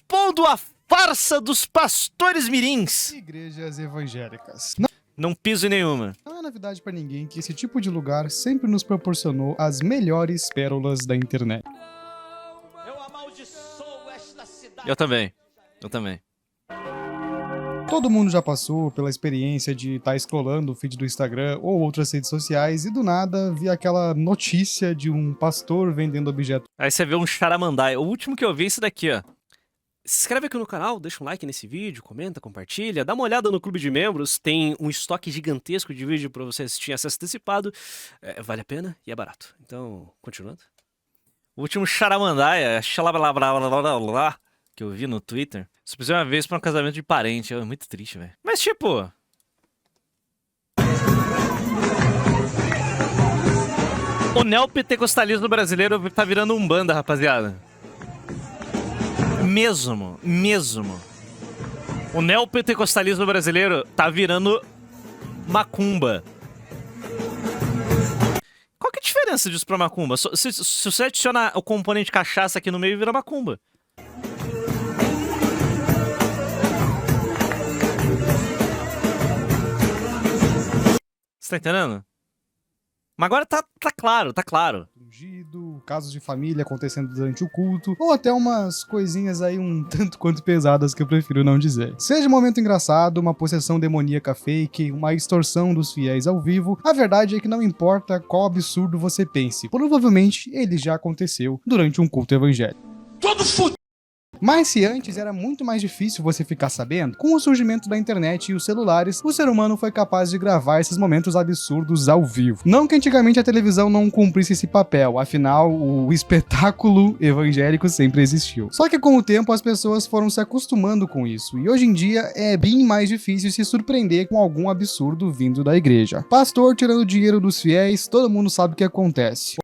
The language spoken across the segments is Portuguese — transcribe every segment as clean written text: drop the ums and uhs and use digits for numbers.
expondo a farsa dos pastores mirins. Igrejas evangélicas. Não piso em nenhuma. Não é novidade pra ninguém que esse tipo de lugar sempre nos proporcionou as melhores pérolas da internet. Eu amaldiçoo esta cidade. Eu também. Todo mundo já passou pela experiência de estar scrollando o feed do Instagram ou outras redes sociais e do nada vi aquela notícia de um pastor vendendo objetos. Aí você vê um charamandaia. O último que eu vi é esse daqui, ó. Se inscreve aqui no canal, deixa um like nesse vídeo, comenta, compartilha, dá uma olhada no clube de membros, tem um estoque gigantesco de vídeo pra você assistir em acesso antecipado, vale a pena e é barato. Então, continuando. O último charamandaia, que eu vi no Twitter, só precisei uma vez pra um casamento de parente, é muito triste, velho. Mas tipo... O neopentecostalismo brasileiro tá virando umbanda, rapaziada. Mesmo. O neopentecostalismo brasileiro tá virando macumba. Qual que é a diferença disso pra macumba? Se você adicionar o componente cachaça aqui no meio, vira macumba. Você tá entendendo? Mas agora tá claro. Ungido, casos de família acontecendo durante o culto, ou até umas coisinhas aí um tanto quanto pesadas que eu prefiro não dizer. Seja um momento engraçado, uma possessão demoníaca fake, uma extorsão dos fiéis ao vivo, a verdade é que não importa qual absurdo você pense, provavelmente ele já aconteceu durante um culto evangélico. Todo fudido. Mas se antes era muito mais difícil você ficar sabendo, com o surgimento da internet e os celulares, o ser humano foi capaz de gravar esses momentos absurdos ao vivo. Não que antigamente a televisão não cumprisse esse papel, afinal, o espetáculo evangélico sempre existiu. Só que com o tempo as pessoas foram se acostumando com isso, e hoje em dia é bem mais difícil se surpreender com algum absurdo vindo da igreja. Pastor tirando dinheiro dos fiéis, todo mundo sabe o que acontece.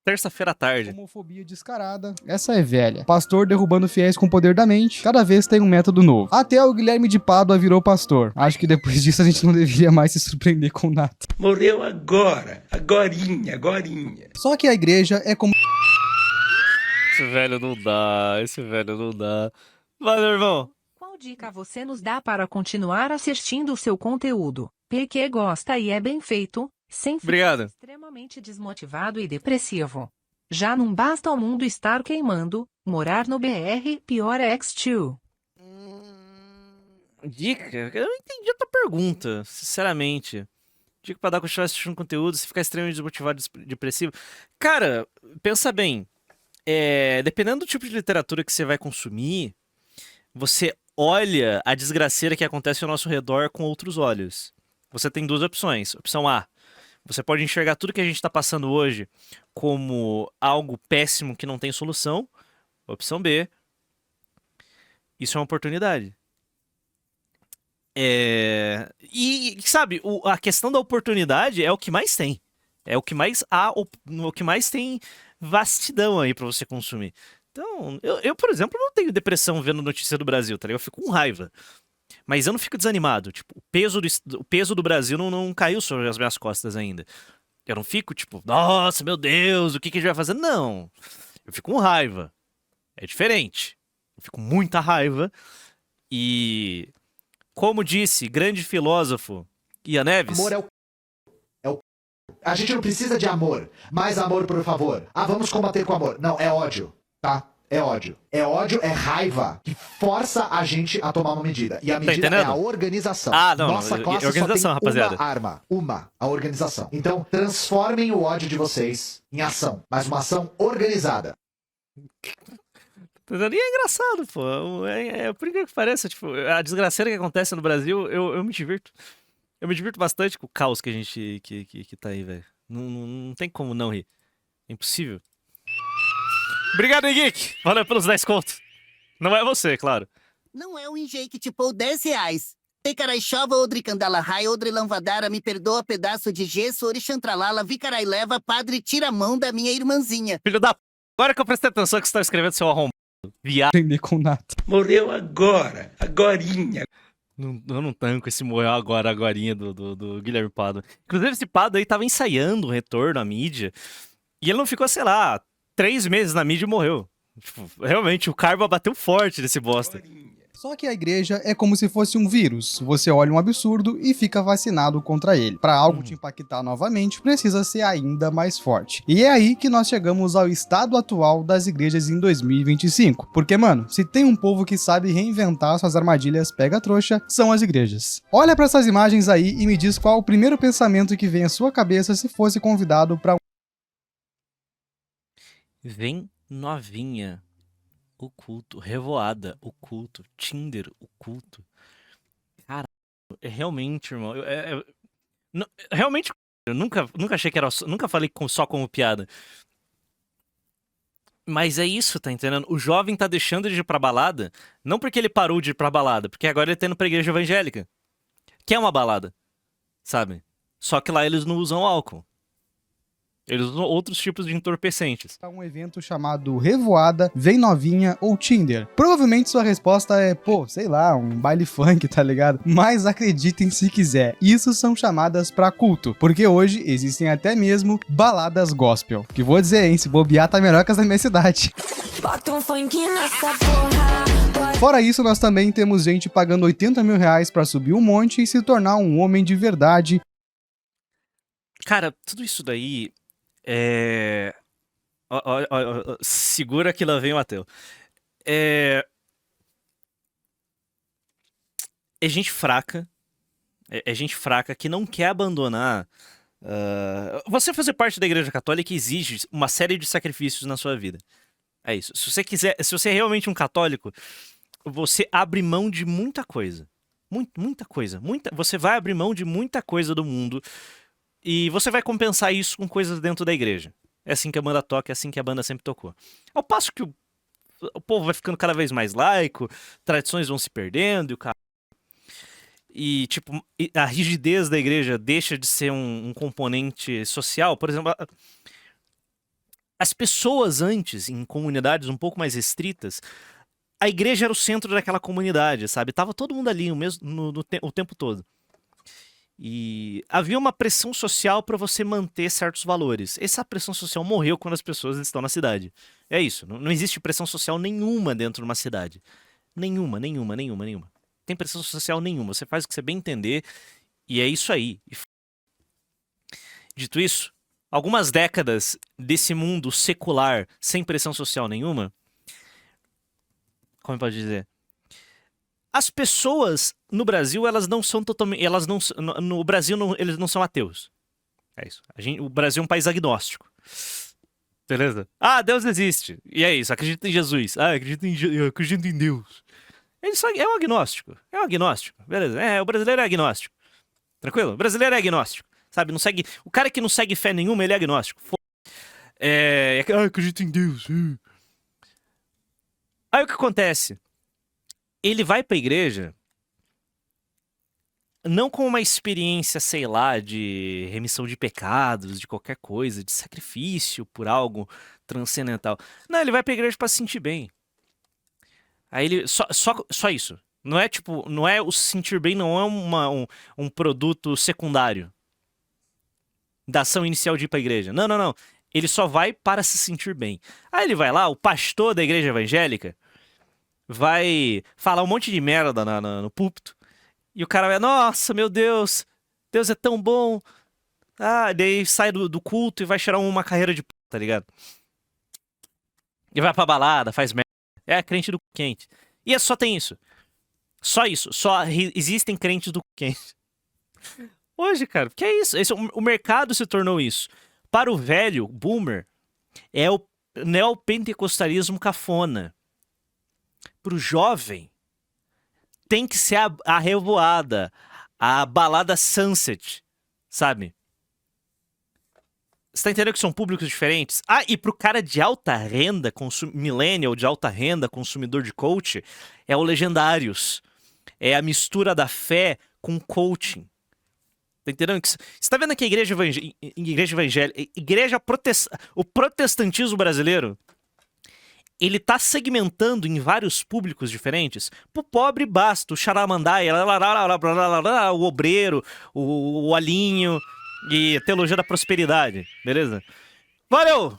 Terça-feira à tarde. Homofobia descarada, essa é velha. Pastor derrubando fiéis com o poder da mente, cada vez tem um método novo. Até o Guilherme de Pádua virou pastor. Acho que depois disso a gente não deveria mais se surpreender com nada. Morreu agora, agorinha. Só que a igreja é como... Esse velho não dá. Valeu, irmão. Qual dica você nos dá para continuar assistindo o seu conteúdo? Porque gosta e é bem feito, sem ficar Obrigado. extremamente desmotivado e depressivo. Já não basta o mundo estar queimando, morar no BR, pior é X2. Dica? Eu não entendi a tua pergunta, sinceramente. Dica pra dar continuar assistindo conteúdo, se ficar extremamente desmotivado e depressivo. Cara, pensa bem. Dependendo do tipo de literatura que você vai consumir, você olha a desgraceira que acontece ao nosso redor com outros olhos. Você tem duas opções. Opção A, você pode enxergar tudo que a gente está passando hoje como algo péssimo que não tem solução. Opção B, isso é uma oportunidade. E sabe, a questão da oportunidade é o que mais tem. É o que mais há, o que mais tem vastidão aí pra você consumir. Então, eu, por exemplo, não tenho depressão vendo notícia do Brasil, tá ligado? Eu fico com raiva. Mas eu não fico desanimado, tipo, o peso do Brasil não caiu sobre as minhas costas ainda. Eu não fico, tipo, nossa, meu Deus, o que a gente vai fazer? Não. Eu fico com raiva. É diferente. Eu fico com muita raiva. E, como disse grande filósofo Ian Neves... Amor é o... A gente não precisa de amor. Mais amor, por favor. Vamos combater com amor. Não, é ódio, tá? É ódio. É ódio, é raiva que força a gente a tomar uma medida. E a medida é a organização. Nossa classe organização, só tem rapaziada. uma arma. A organização. Então, transformem o ódio de vocês em ação. Mas uma ação organizada. E é engraçado, pô. Por incrível que pareça, tipo, a desgraceira que acontece no Brasil, eu me divirto. Eu me divirto bastante com o caos que a gente que tá aí, velho. Não tem como não rir. É impossível. Obrigado, Geek. Valeu pelos 10 contos. Não é você, claro. Não é o enjei que tipo 10 reais. Tecarai chova, odri candala rai, odri lanvadara, me perdoa, pedaço de gesso, ori chantralala, vicarai leva, padre, tira a mão da minha irmãzinha. Filho da p... Agora que eu prestei atenção que você tá escrevendo, seu arrombado. Viado. Aprender com nada. Morreu agora, agorinha. Eu não tanco esse morreu agorinha do Guilherme Pádua. Inclusive, esse Pádua aí tava ensaiando o retorno à mídia. E ele não ficou, sei lá, 3 meses na mídia e morreu. Tipo, realmente, o karma bateu forte nesse bosta. Agorinha. Só que a igreja é como se fosse um vírus. Você olha um absurdo e fica vacinado contra ele. Para algo te impactar novamente, precisa ser ainda mais forte. E é aí que nós chegamos ao estado atual das igrejas em 2025. Porque, mano, se tem um povo que sabe reinventar suas armadilhas pega-trouxa, são as igrejas. Olha para essas imagens aí e me diz qual o primeiro pensamento que vem à sua cabeça se fosse convidado para Vem novinha. O culto. Revoada. O culto. Tinder. O culto. Caralho. Realmente, irmão. Realmente, eu nunca achei que era. Nunca falei só como piada. Mas é isso, tá entendendo? O jovem tá deixando de ir pra balada, não porque ele parou de ir pra balada, porque agora ele tá indo pra igreja evangélica. Que é uma balada. Sabe? Só que lá eles não usam álcool. Eles usam outros tipos de entorpecentes. um evento chamado Revoada, Vem Novinha ou Tinder. Provavelmente sua resposta é, pô, sei lá, um baile funk, tá ligado? Mas acreditem se quiser, isso são chamadas pra culto, porque hoje existem até mesmo baladas gospel. Que vou dizer, hein, se bobear tá melhor que as da minha cidade. Bota um funk nessa porra. Fora isso, nós também temos gente pagando 80 mil reais pra subir um monte e se tornar um homem de verdade. Cara, tudo isso daí é. Segura que lá vem o Mateu. É gente fraca. É gente fraca que não quer abandonar. Você fazer parte da Igreja Católica exige uma série de sacrifícios na sua vida. É isso. Se você quiser, se você é realmente um católico, você abre mão de muita coisa. Muita coisa. Você vai abrir mão de muita coisa do mundo. E você vai compensar isso com coisas dentro da igreja. É assim que a banda toca, é assim que a banda sempre tocou. Ao passo que o povo vai ficando cada vez mais laico, tradições vão se perdendo e o cara. E, tipo, a rigidez da igreja deixa de ser um componente social. Por exemplo, as pessoas antes, em comunidades um pouco mais restritas, a igreja era o centro daquela comunidade, sabe? Tava todo mundo ali o tempo todo. E havia uma pressão social para você manter certos valores. Essa pressão social morreu quando as pessoas estão na cidade. É isso. Não existe pressão social nenhuma dentro de uma cidade. Nenhuma. Tem pressão social nenhuma. Você faz o que você bem entender e é isso aí. Dito isso, algumas décadas desse mundo secular sem pressão social nenhuma, como pode dizer? As pessoas no Brasil, elas não são totalmente. No Brasil, eles não são ateus. É isso. O Brasil é um país agnóstico. Beleza? Ah, Deus existe. E é isso. Acredita em Jesus. Ah, acredita em Deus. É um agnóstico. É um agnóstico. Beleza? O brasileiro é agnóstico. Tranquilo? O brasileiro é agnóstico. Sabe? Não segue. O cara que não segue fé nenhuma, ele é agnóstico. Acredita em Deus. Aí o que acontece? Ele vai pra igreja não com uma experiência, sei lá, de remissão de pecados, de qualquer coisa, de sacrifício por algo transcendental. Não, ele vai pra igreja pra se sentir bem. Aí ele. Só isso. Não é tipo. Não é o se sentir bem, não é um produto secundário da ação inicial de ir pra igreja. Não. Ele só vai para se sentir bem. Aí ele vai lá, o pastor da igreja evangélica vai falar um monte de merda no púlpito. E o cara vai, nossa, meu Deus, Deus é tão bom. Daí sai do culto e vai tirar uma carreira de p, tá ligado? E vai pra balada, faz merda. É crente do cu quente. E só tem isso. Só isso. Só existem crentes do cu quente. Hoje, cara, porque é isso. O mercado se tornou isso. Para o velho, boomer, é o neopentecostalismo cafona. Pro jovem, tem que ser a revoada, a balada sunset, sabe? Você tá entendendo que são públicos diferentes? E pro cara de alta renda, millennial de alta renda, consumidor de coach, é o Legendários. É a mistura da fé com coaching. Tá entendendo? Você tá vendo que a igreja evangélica, o protestantismo brasileiro, ele tá segmentando em vários públicos diferentes. Pro pobre basta o charamandaia, o obreiro, o alinho e a teologia da prosperidade, beleza? Valeu!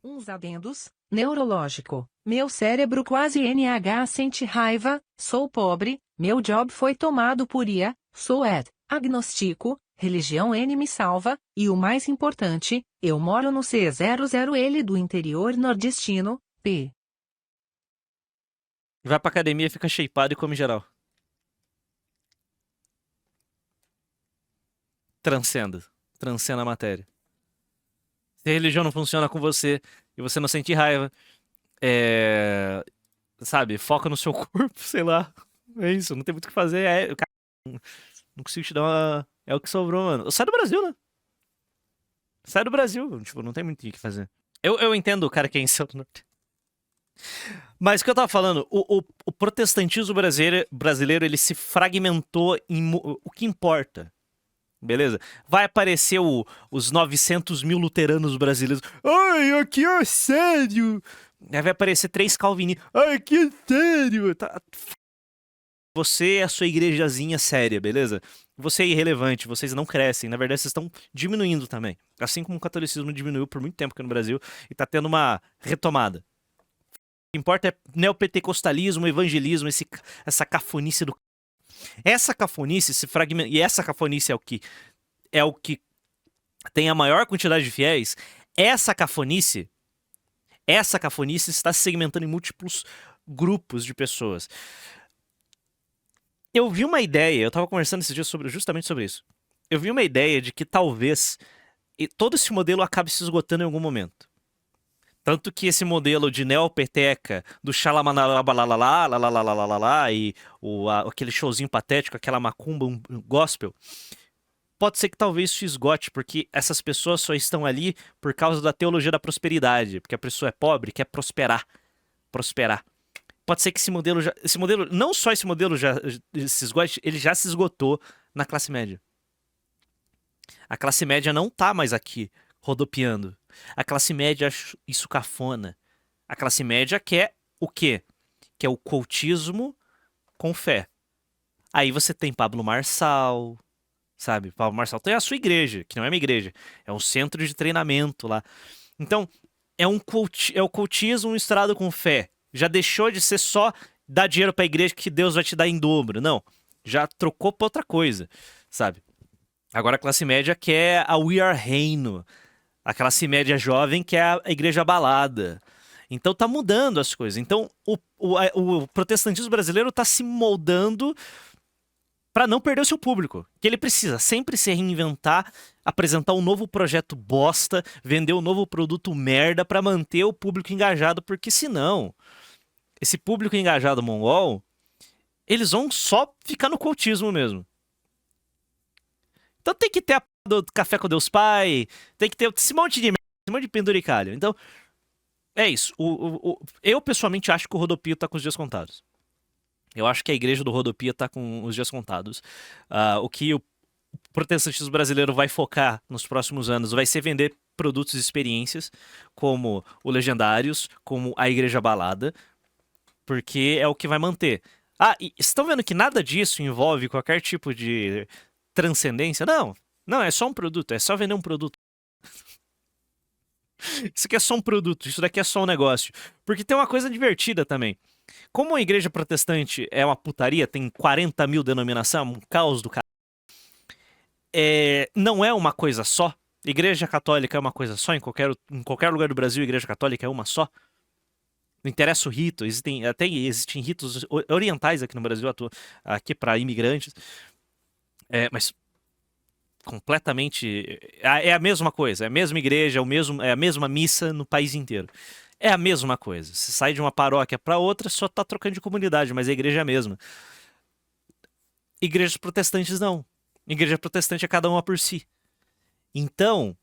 Uns adendos, neurológico, Meu cérebro quase NH sente raiva, sou pobre, meu job foi tomado por IA, sou agnóstico, religião N me salva, e o mais importante, eu moro no C00L do interior nordestino, P. Vai pra academia, fica shapeado e come geral. Transcenda a matéria. Se a religião não funciona com você e você não sente raiva, sabe, foca no seu corpo, sei lá. É isso, não tem muito o que fazer. Não consigo te dar uma. É o que sobrou, mano. Sai do Brasil, né? Sai do Brasil. Tipo, não tem muito o que fazer. Eu entendo o cara que é em São Norte. Mas o que eu tava falando, o protestantismo brasileiro, ele se fragmentou em o que importa. Beleza? Vai aparecer os 900 mil luteranos brasileiros. Ai, aqui é sério. Aí vai aparecer 3 calvinistas. Ai, aqui é sério. Você é a sua igrejazinha séria, beleza? Você é irrelevante, vocês não crescem. Na verdade, vocês estão diminuindo também. Assim como o catolicismo diminuiu por muito tempo aqui no Brasil e tá tendo uma retomada. O que importa é neopentecostalismo, evangelismo, essa cafonice do... Essa cafonice se fragmenta... E essa cafonice é o que tem a maior quantidade de fiéis. Essa cafonice está se segmentando em múltiplos grupos de pessoas. Eu vi uma ideia, eu tava conversando esses dias justamente sobre isso. Eu vi uma ideia de que talvez todo esse modelo acabe se esgotando em algum momento. Tanto que esse modelo de neopeteca, do xalamanalabalalá, e aquele showzinho patético, aquela macumba, um gospel, pode ser que talvez se esgote, porque essas pessoas só estão ali por causa da teologia da prosperidade, porque a pessoa é pobre, quer prosperar. Pode ser que não só esse modelo já se esgote, ele já se esgotou na classe média. A classe média não tá mais aqui rodopiando. A classe média acha isso cafona. A classe média quer o quê? Quer o cultismo com fé. Aí você tem Pablo Marçal, sabe? Pablo Marçal tem a sua igreja, que não é uma igreja, é um centro de treinamento lá. Então, é o cultismo misturado com fé. Já deixou de ser só dar dinheiro pra igreja que Deus vai te dar em dobro. Não, já trocou pra outra coisa, sabe? Agora a classe média quer a We Are Reino. A classe média jovem quer a igreja balada. Então tá mudando as coisas. Então o protestantismo brasileiro tá se moldando para não perder o seu público. Que ele precisa sempre se reinventar, apresentar um novo projeto bosta, vender um novo produto merda para manter o público engajado, porque senão esse público engajado mongol, eles vão só ficar no cultismo mesmo. Então tem que ter a do Café com Deus Pai, tem que ter esse monte de merda, esse monte de penduricalho. Então, é isso. Eu pessoalmente acho que o Rodopio tá com os dias contados. Eu acho que a igreja do Rodopia tá com os dias contados. O que o protestantismo brasileiro vai focar nos próximos anos vai ser vender produtos e experiências, como o Legendários, como a Igreja Balada, porque é o que vai manter. E estão vendo que nada disso envolve qualquer tipo de transcendência? Não, é só um produto, é só vender um produto. Isso aqui é só um produto, isso daqui é só um negócio. Porque tem uma coisa divertida também. Como a igreja protestante é uma putaria, tem 40 mil denominações, um caos do cara. Não é uma coisa só. Igreja católica é uma coisa só, em qualquer lugar do Brasil, igreja católica é uma só. Não interessa o rito, existem ritos orientais aqui no Brasil, aqui para imigrantes. Mas completamente... É a mesma coisa, é a mesma igreja, é a mesma missa no país inteiro. É a mesma coisa. Você sai de uma paróquia para outra, só tá trocando de comunidade, mas a igreja é a mesma. Igrejas protestantes não. Igreja protestante é cada uma por si. Então,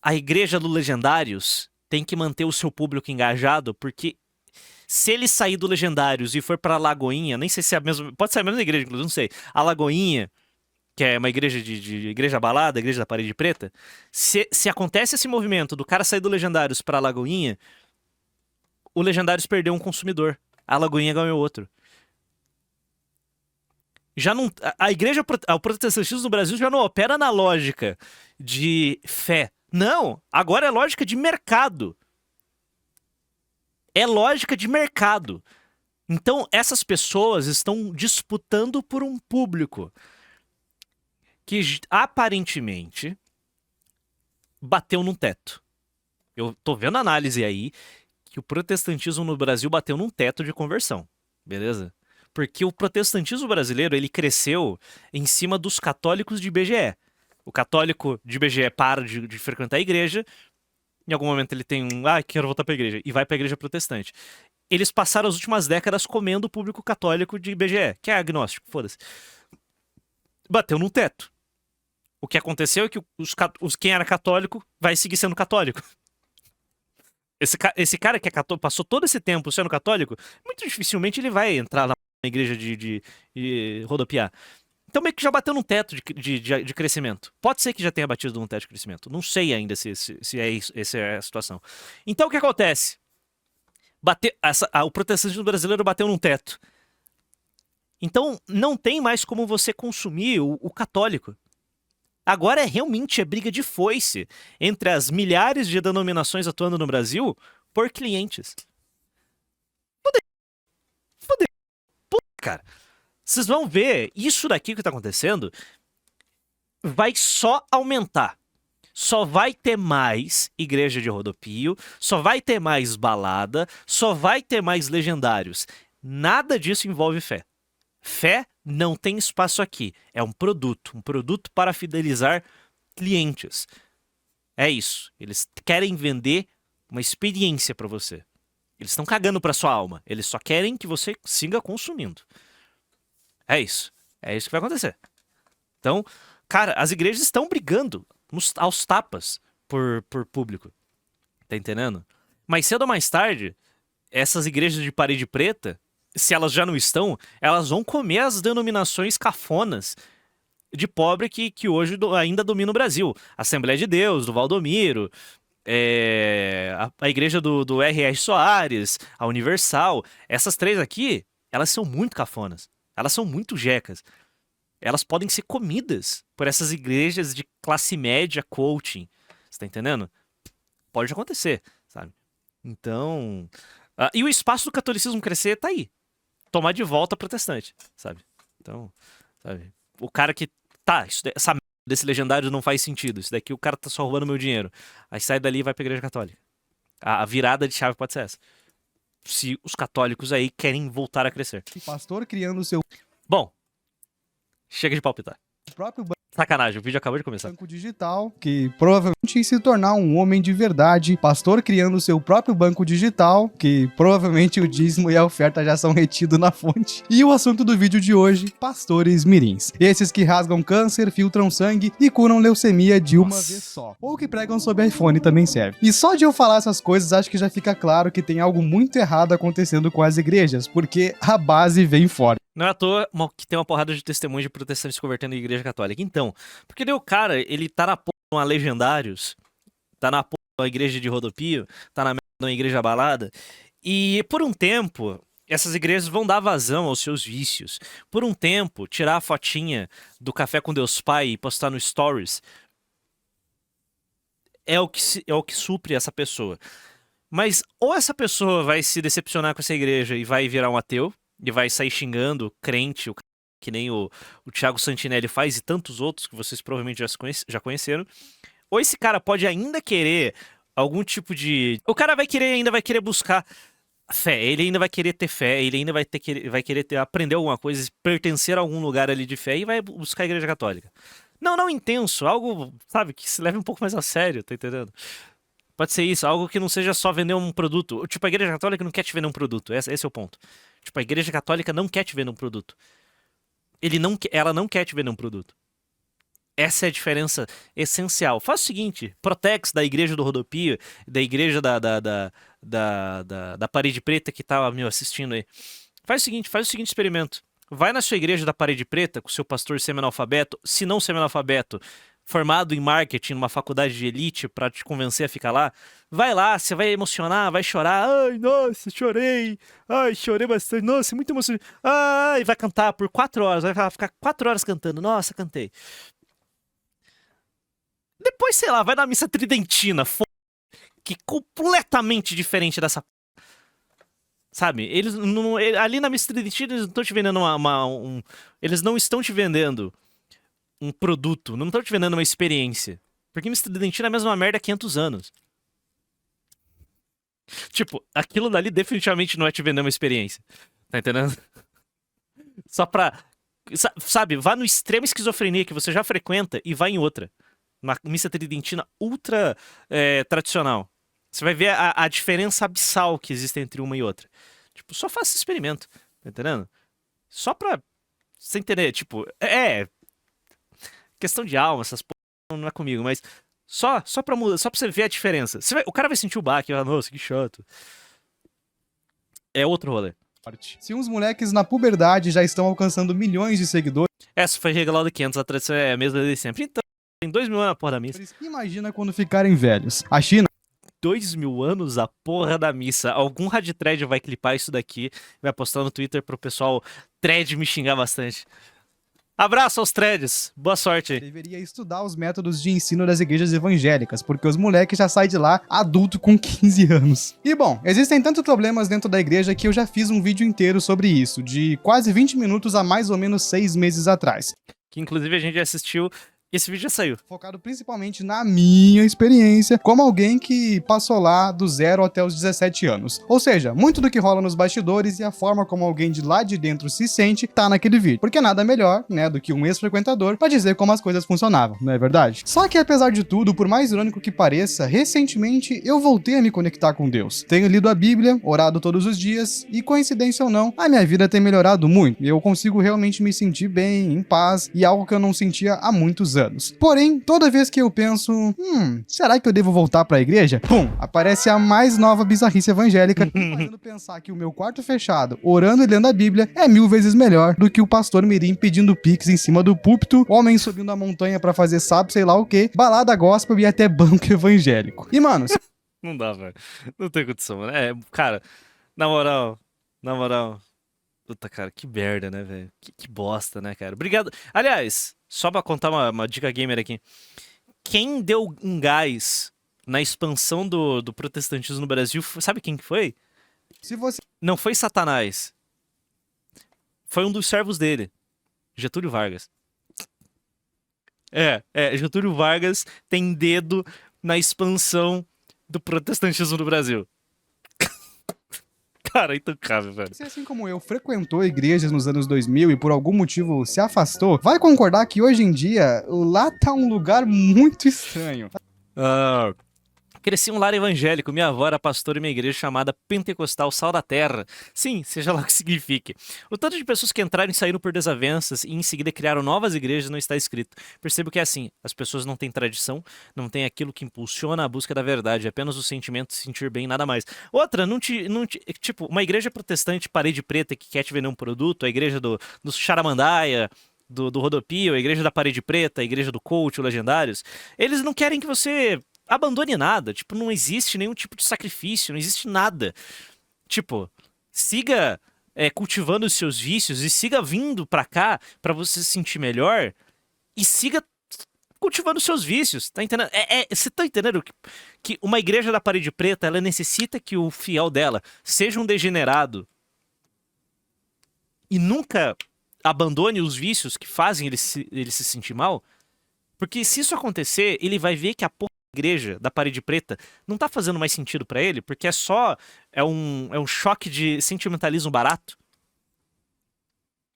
a igreja do Legendários tem que manter o seu público engajado, porque se ele sair do Legendários e for pra Lagoinha, nem sei se é a mesma... Pode ser a mesma igreja, inclusive, não sei. A Lagoinha, que é uma igreja de igreja balada, igreja da parede preta, se acontece esse movimento do cara sair do Legendários pra Lagoinha, o Legendários perdeu um consumidor. A Lagoinha ganhou outro. Já não, o protestantismo no Brasil já não opera na lógica de fé. Não, agora é lógica de mercado. É lógica de mercado. Então, essas pessoas estão disputando por um público que aparentemente bateu num teto. Eu tô vendo análise aí que o protestantismo no Brasil bateu num teto de conversão, beleza? Porque o protestantismo brasileiro, ele cresceu em cima dos católicos de IBGE. O católico de IBGE para de frequentar a igreja, em algum momento ele tem quero voltar pra igreja, e vai pra igreja protestante. Eles passaram as últimas décadas comendo o público católico de IBGE, que é agnóstico, foda-se. Bateu num teto. O que aconteceu é que quem era católico vai seguir sendo católico. Esse cara que é católico, passou todo esse tempo sendo católico, muito dificilmente ele vai entrar na igreja de rodopiar. Então meio que já bateu num teto de crescimento. Pode ser que já tenha batido num teto de crescimento. Não sei ainda se essa é a situação. Então o que acontece? O protestantismo brasileiro bateu num teto. Então não tem mais como você consumir o católico. Agora realmente briga de foice entre as milhares de denominações atuando no Brasil por clientes. Fudeu. Puta, cara. Vocês vão ver, isso daqui que tá acontecendo vai só aumentar. Só vai ter mais igreja de rodopio, só vai ter mais balada, só vai ter mais legendários. Nada disso envolve fé. Fé não tem espaço aqui. É um produto para fidelizar clientes. É isso. Eles querem vender uma experiência para você. Eles estão cagando para sua alma. Eles só querem que você siga consumindo. É isso. É isso que vai acontecer. Então, cara, as igrejas estão brigando aos tapas por público. Tá entendendo? Mais cedo ou mais tarde, essas igrejas de parede preta, se elas já não estão, elas vão comer as denominações cafonas de pobre que hoje ainda domina o Brasil. Assembleia de Deus, do Valdomiro, a igreja do R.R. Soares, a Universal. Essas três aqui, elas são muito cafonas. Elas são muito jecas. Elas podem ser comidas por essas igrejas de classe média coaching. Você tá entendendo? Pode acontecer, sabe? Então... e o espaço do catolicismo crescer tá aí. Tomar de volta protestante, sabe? Então, sabe? O cara que... essa merda desse legendário não faz sentido. Isso daqui o cara tá só roubando meu dinheiro. Aí sai dali e vai pra igreja católica. A virada de chave pode ser essa. Se os católicos aí querem voltar a crescer. Pastor criando o seu Bom, chega de palpitar. próprio Sacanagem, o vídeo acabou de começar. banco digital, que provavelmente ia se tornar um homem de verdade. Pastor criando o seu próprio banco digital, que provavelmente o dízimo e a oferta já são retidos na fonte. E o assunto do vídeo de hoje, pastores mirins. Esses que rasgam câncer, filtram sangue e curam leucemia de uma vez só. Ou que pregam sobre iPhone também serve. E só de eu falar essas coisas, acho que já fica claro que tem algo muito errado acontecendo com as igrejas, porque a base vem fora. Não é à toa que tem uma porrada de testemunhos de protestantes se convertendo em igreja católica. Então, porque daí o cara, ele tá na porra de uma Legendários, tá na porra de uma igreja de rodopio, tá na merda de uma igreja balada, e por um tempo, essas igrejas vão dar vazão aos seus vícios. Por um tempo, tirar a fotinha do Café com Deus Pai e postar no Stories é o que supre essa pessoa. Mas ou essa pessoa vai se decepcionar com essa igreja e vai virar um ateu, e vai sair xingando crente, que nem o Thiago Santinelli faz e tantos outros que vocês provavelmente já conheceram. Ou esse cara pode ainda querer algum tipo de... O cara ainda vai querer buscar fé, ele ainda vai querer ter fé, ele ainda vai querer aprender alguma coisa, pertencer a algum lugar ali de fé e vai buscar a igreja católica. Não intenso, algo, sabe, que se leve um pouco mais a sério, tá entendendo? Pode ser isso, algo que não seja só vender um produto. Tipo, a igreja católica não quer te vender um produto, esse é o ponto. Tipo, a igreja católica não quer te vender um produto. Ela não quer te vender um produto. Essa é a diferença essencial. Faz o seguinte, Protex da igreja do Rodopio, da igreja da Parede Preta que tá me assistindo aí. Faz o seguinte experimento. Vai na sua igreja da Parede Preta com o seu pastor semi-analfabeto, se não semi-analfabeto, formado em marketing numa faculdade de elite pra te convencer a ficar lá, vai lá, você vai emocionar, vai chorar, ai, nossa, chorei, ai, chorei bastante, nossa, muito emocionante, ai, vai cantar por 4 horas, vai ficar 4 horas cantando, nossa, cantei. Depois, sei lá, vai na missa tridentina, que é completamente diferente dessa Sabe? Eles não, ali na Mr. Identity eles não estão te vendendo eles não estão te vendendo um produto, não estão te vendendo uma experiência. Porque Mr. Identity é a mesma merda há 500 anos. Tipo, aquilo dali definitivamente não é te vender uma experiência. Tá entendendo? Só pra... Sabe, vá no extremo esquizofrenia que você já frequenta e vai em outra. Uma missa tridentina ultra tradicional. Você vai ver a diferença abissal que existe entre uma e outra. Tipo, só faça esse experimento. Tá entendendo? Só pra você entender, tipo, questão de alma, essas porra não é comigo, mas só pra mudar, só pra você ver a diferença. O cara vai sentir o baque, nossa, que chato. É outro rolê. Se uns moleques na puberdade já estão alcançando milhões de seguidores, Essa foi regalada de 500, a tradição é a mesma desde sempre. Então, tem 2 mil anos a porra da missa. imagina quando ficarem velhos. A China 2 mil anos a porra da missa. Algum radithread vai clipar isso daqui, vai postar no Twitter pro pessoal thread me xingar bastante. Abraço aos threads, boa sorte aí. deveria estudar os métodos de ensino das igrejas evangélicas, porque os moleques já saem de lá adulto com 15 anos. E bom, existem tantos problemas dentro da igreja que eu já fiz um vídeo inteiro sobre isso, de quase 20 minutos há mais ou menos 6 meses atrás. Que inclusive a gente já assistiu. Esse vídeo já saiu. Focado principalmente na minha experiência como alguém que passou lá do 0 até os 17 anos. Ou seja, muito do que rola nos bastidores e a forma como alguém de lá de dentro se sente tá naquele vídeo. Porque nada melhor, né, do que um ex-frequentador pra dizer como as coisas funcionavam, não é verdade? Só que apesar de tudo, por mais irônico que pareça, recentemente eu voltei a me conectar com Deus. Tenho lido a Bíblia, orado todos os dias e, coincidência ou não, a minha vida tem melhorado muito. Eu consigo realmente me sentir bem, em paz e algo que eu não sentia há muitos anos. Porém, toda vez que eu penso, será que eu devo voltar pra igreja? Pum, aparece a mais nova bizarrice evangélica, fazendo pensar que o meu quarto fechado, orando e lendo a Bíblia, é 1000 vezes melhor do que o pastor mirim pedindo pix em cima do púlpito, homem subindo a montanha pra fazer sabe sei lá o que, balada gospel e até banco evangélico. E mano, Não dá, velho. Não tem condição, mano. Cara, na moral. Puta, cara, que merda, né, velho? Que bosta, né, cara? Obrigado. Aliás, só pra contar uma dica gamer aqui. Quem deu um gás na expansão do protestantismo no Brasil, sabe quem que foi? se você Não foi Satanás. Foi um dos servos dele. Getúlio Vargas. Getúlio Vargas tem dedo na expansão do protestantismo no Brasil. Cara, intocável, velho. Se assim como eu frequentou igrejas nos anos 2000 e por algum motivo se afastou, vai concordar que hoje em dia lá tá um lugar muito estranho. Cresci em um lar evangélico, minha avó era pastora em uma igreja chamada Pentecostal Sal da Terra. Sim, seja lá o que signifique. O tanto de pessoas que entraram e saíram por desavenças e em seguida criaram novas igrejas não está escrito. Percebo que é assim, as pessoas não têm tradição, não têm aquilo que impulsiona a busca da verdade, apenas o sentimento de se sentir bem, nada mais. Outra, tipo, uma igreja protestante parede preta que quer te vender um produto, a igreja do Charamandaia, do Rodopio, a igreja da parede preta, a igreja do coach, o Legendários, eles não querem que você abandone nada, tipo, não existe nenhum tipo de sacrifício, não existe nada. Tipo, siga cultivando os seus vícios e siga vindo pra cá pra você se sentir melhor e siga cultivando os seus vícios, tá entendendo? Você tá entendendo que uma igreja da parede preta, ela necessita que o fiel dela seja um degenerado e nunca abandone os vícios que fazem ele se sentir mal? Porque se isso acontecer, ele vai ver que a igreja da parede preta não tá fazendo mais sentido pra ele, porque é um choque de sentimentalismo barato.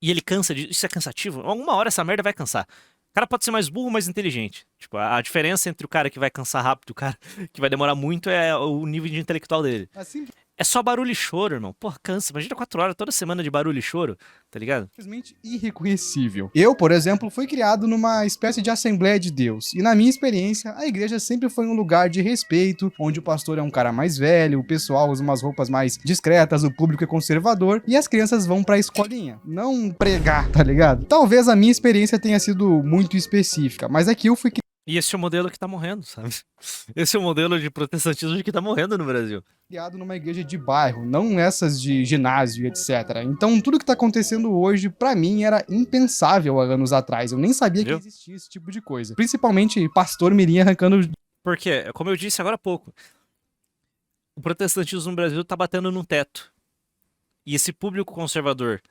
E ele cansa disso, isso é cansativo. Alguma hora essa merda vai cansar. O cara pode ser mais burro ou mais inteligente. Tipo, a diferença entre o cara que vai cansar rápido e o cara que vai demorar muito é o nível de intelectual dele. Assim, É só barulho e choro, irmão. Porra, cansa. Imagina 4 horas toda semana de barulho e choro, tá ligado? simplesmente irreconhecível. Eu, por exemplo, fui criado numa espécie de Assembleia de Deus, e na minha experiência, a igreja sempre foi um lugar de respeito, onde o pastor é um cara mais velho, o pessoal usa umas roupas mais discretas, o público é conservador, e as crianças vão pra escolinha, não pregar, tá ligado? Talvez a minha experiência tenha sido muito específica, mas aqui eu fui E esse é o modelo que tá morrendo, sabe? Esse é o modelo de protestantismo que tá morrendo no Brasil. criado numa igreja de bairro, não essas de ginásio, etc. Então, tudo que tá acontecendo hoje, pra mim, era impensável há anos atrás. Eu nem sabia que Viu? existia esse tipo de coisa. Principalmente pastor mirim arrancando... Porque, como eu disse agora há pouco, o protestantismo no Brasil tá batendo num teto. E esse público conservador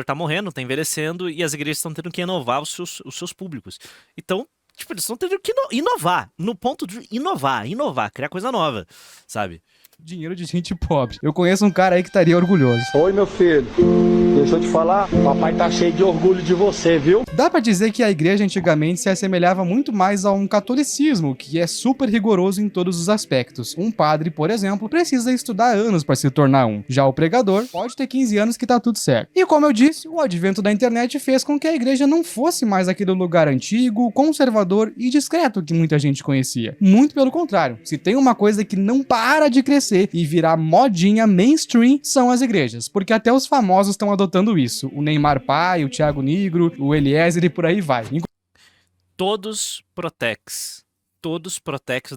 tá morrendo, tá envelhecendo, e as igrejas estão tendo que inovar os seus públicos. Então, tipo, eles estão tendo que inovar, no ponto de inovar, criar coisa nova, sabe? Dinheiro de gente pobre. Eu conheço um cara aí que estaria orgulhoso. Oi, meu filho. Deixa eu te falar, papai tá cheio de orgulho de você, viu? Dá pra dizer que a igreja antigamente se assemelhava muito mais a um catolicismo, que é super rigoroso em todos os aspectos. Um padre, por exemplo, precisa estudar anos pra se tornar um. Já o pregador pode ter 15 anos que tá tudo certo. E como eu disse, o advento da internet fez com que a igreja não fosse mais aquele lugar antigo, conservador e discreto que muita gente conhecia. Muito pelo contrário. Se tem uma coisa que não para de crescer e virar modinha mainstream, são as igrejas. Porque até os famosos estão adotando isso. O Neymar Pai, o Thiago Nigro, o Eliezer e por aí vai. Todos Protex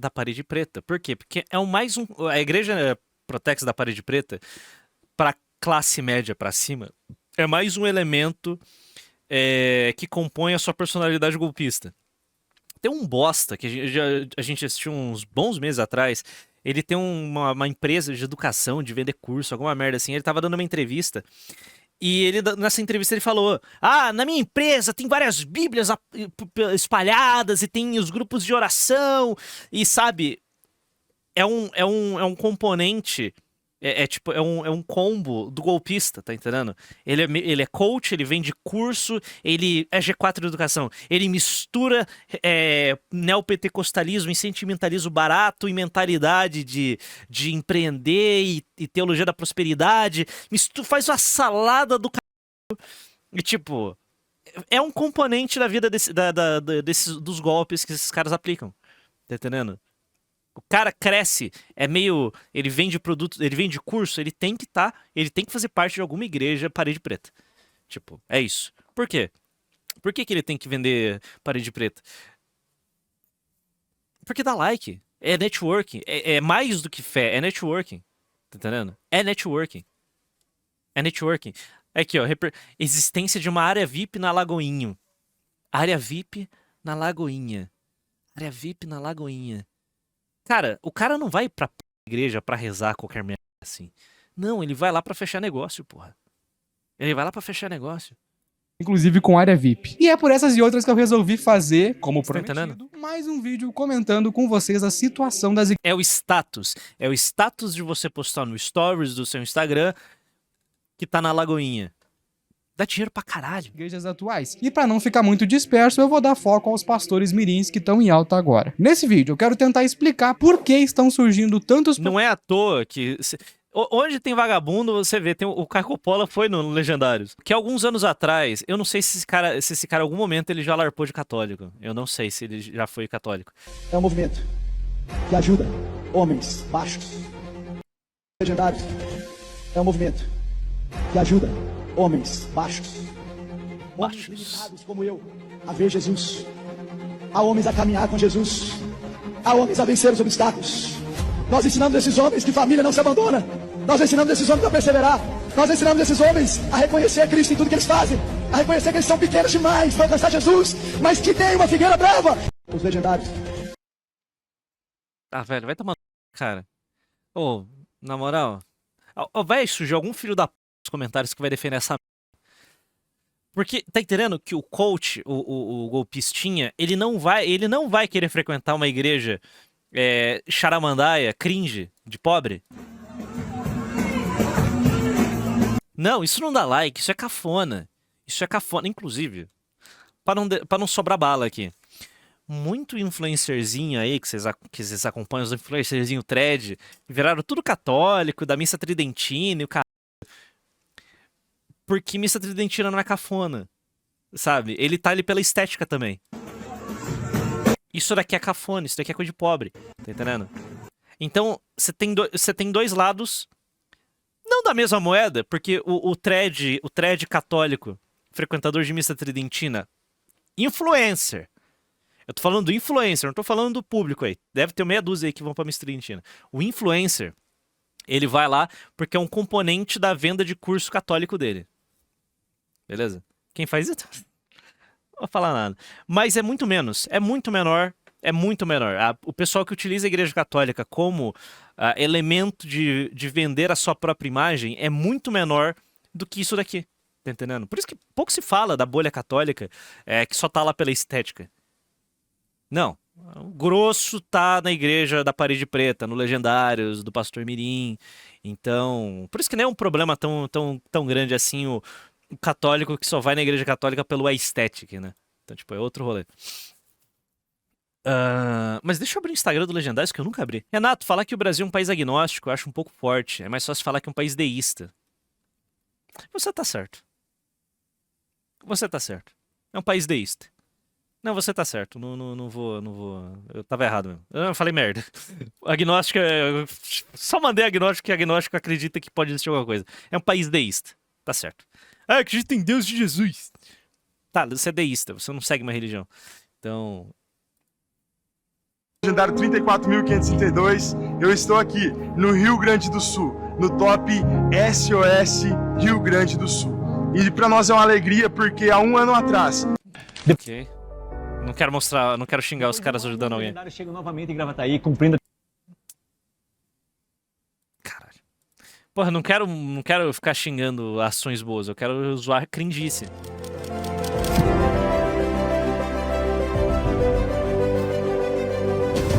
da parede preta. Por quê? Porque é a igreja Protex da parede preta, para classe média para cima, é mais um elemento que compõe a sua personalidade golpista. Tem um bosta que a gente assistiu uns bons meses atrás. Ele tem uma empresa de educação, de vender curso, alguma merda assim. Ele tava dando uma entrevista. E nessa entrevista ele falou: na minha empresa tem várias bíblias espalhadas e tem os grupos de oração. E sabe, é um componente, é um combo do golpista, tá entendendo? Ele é coach, ele vende curso, ele é G4 de educação. Ele mistura neopentecostalismo e sentimentalismo barato e mentalidade de empreender e teologia da prosperidade. Faz uma salada do caralho. E tipo, é um componente da vida dos golpes que esses caras aplicam. Tá entendendo? O cara cresce, ele vende produto, ele vende curso, ele tem que fazer parte de alguma igreja parede preta. Tipo, é isso. Por quê? Por que ele tem que vender parede preta? Porque dá like. É networking. É mais do que fé, é networking. Tá entendendo? É networking. É networking. Aqui, ó, existência de uma área VIP na Lagoinha. Área VIP na Lagoinha. Área VIP na Lagoinha. Cara, o cara não vai pra igreja pra rezar qualquer merda assim. Não, ele vai lá pra fechar negócio, porra. Ele vai lá pra fechar negócio. Inclusive com área VIP. E é por essas e outras que eu resolvi fazer, como Você tá prometido, mais um vídeo comentando com vocês a situação das É o status. É o status de você postar no stories do seu Instagram que tá na Lagoinha. Dá dinheiro pra caralho. igrejas atuais. E pra não ficar muito disperso, eu vou dar foco aos pastores mirins que estão em alta agora. Nesse vídeo, eu quero tentar explicar por que estão surgindo tantos... Não é à toa que... Onde tem vagabundo, você vê, o Caio Coppola foi no Legendários. Que alguns anos atrás, eu não sei se esse cara em algum momento ele já larpou de católico. Eu não sei se ele já foi católico. É um movimento que ajuda homens baixos. Legendários. É um movimento que ajuda homens baixos. Homens limitados como eu a ver Jesus. Há homens a caminhar com Jesus. Há homens a vencer os obstáculos. Nós ensinamos esses homens que família não se abandona. Nós ensinamos esses homens a perseverar. Nós ensinamos esses homens a reconhecer Cristo em tudo que eles fazem. A reconhecer que eles são pequenos demais para alcançar Jesus, mas que tem uma figueira brava. Os legendários. Velho, vai tomar... Cara. Na moral... vai surgir algum filho da p... nos comentários que vai defender essa... Porque, tá entendendo que o coach, o golpistinha, ele não vai querer frequentar uma igreja... charamandaia, cringe, de pobre. Não, isso não dá like, isso é cafona. Isso é cafona, inclusive, para não sobrar bala aqui. Muito influencerzinho aí, que vocês acompanham, os influencerzinho thread, viraram tudo católico, da missa tridentina e o caralho. Porque missa tridentina não é cafona, sabe? Ele tá ali pela estética também. Isso daqui é cafona, isso daqui é coisa de pobre, tá entendendo? Então, você tem dois lados, não da mesma moeda, porque o thread católico, frequentador de missa tridentina, influencer. Eu tô falando do influencer, não tô falando do público aí. Deve ter meia dúzia aí que vão pra missa tridentina. O influencer, ele vai lá porque é um componente da venda de curso católico dele. Beleza? Quem faz isso? Não vou falar nada. Mas é muito menos. É muito menor é muito menor. O pessoal que utiliza a Igreja Católica como elemento de vender a sua própria imagem é muito menor do que isso daqui. Tá entendendo? Por isso que pouco se fala da bolha católica que só tá lá pela estética. Não. O grosso tá na igreja da Parede Preta, no Legendários, do Pastor Mirim. Então, por isso que nem é um problema tão grande assim o católico que só vai na igreja católica pelo estética, né? Então, tipo, é outro rolê. Mas deixa eu abrir o Instagram do Legendários que eu nunca abri. Renato, falar que o Brasil é um país agnóstico eu acho um pouco forte. É mais fácil falar que é um país deísta. Você tá certo. Você tá certo. É um país deísta. Não, você tá certo. Não vou. Eu tava errado mesmo. Eu falei merda. Agnóstico só mandei agnóstico que agnóstico acredita que pode existir alguma coisa. É um país deísta. Tá certo. Acredita em Deus de Jesus. Tá, você é deísta. Você não segue uma religião. Então. Legendário 34.532. Eu estou aqui no Rio Grande do Sul, no top SOS Rio Grande do Sul. E pra nós é uma alegria porque há um ano atrás. Ok. Não quero mostrar, não quero xingar os caras ajudando alguém. Chega novamente em Gravataí, cumprindo. Caralho. Porra, não quero ficar xingando ações boas, eu quero zoar cringice.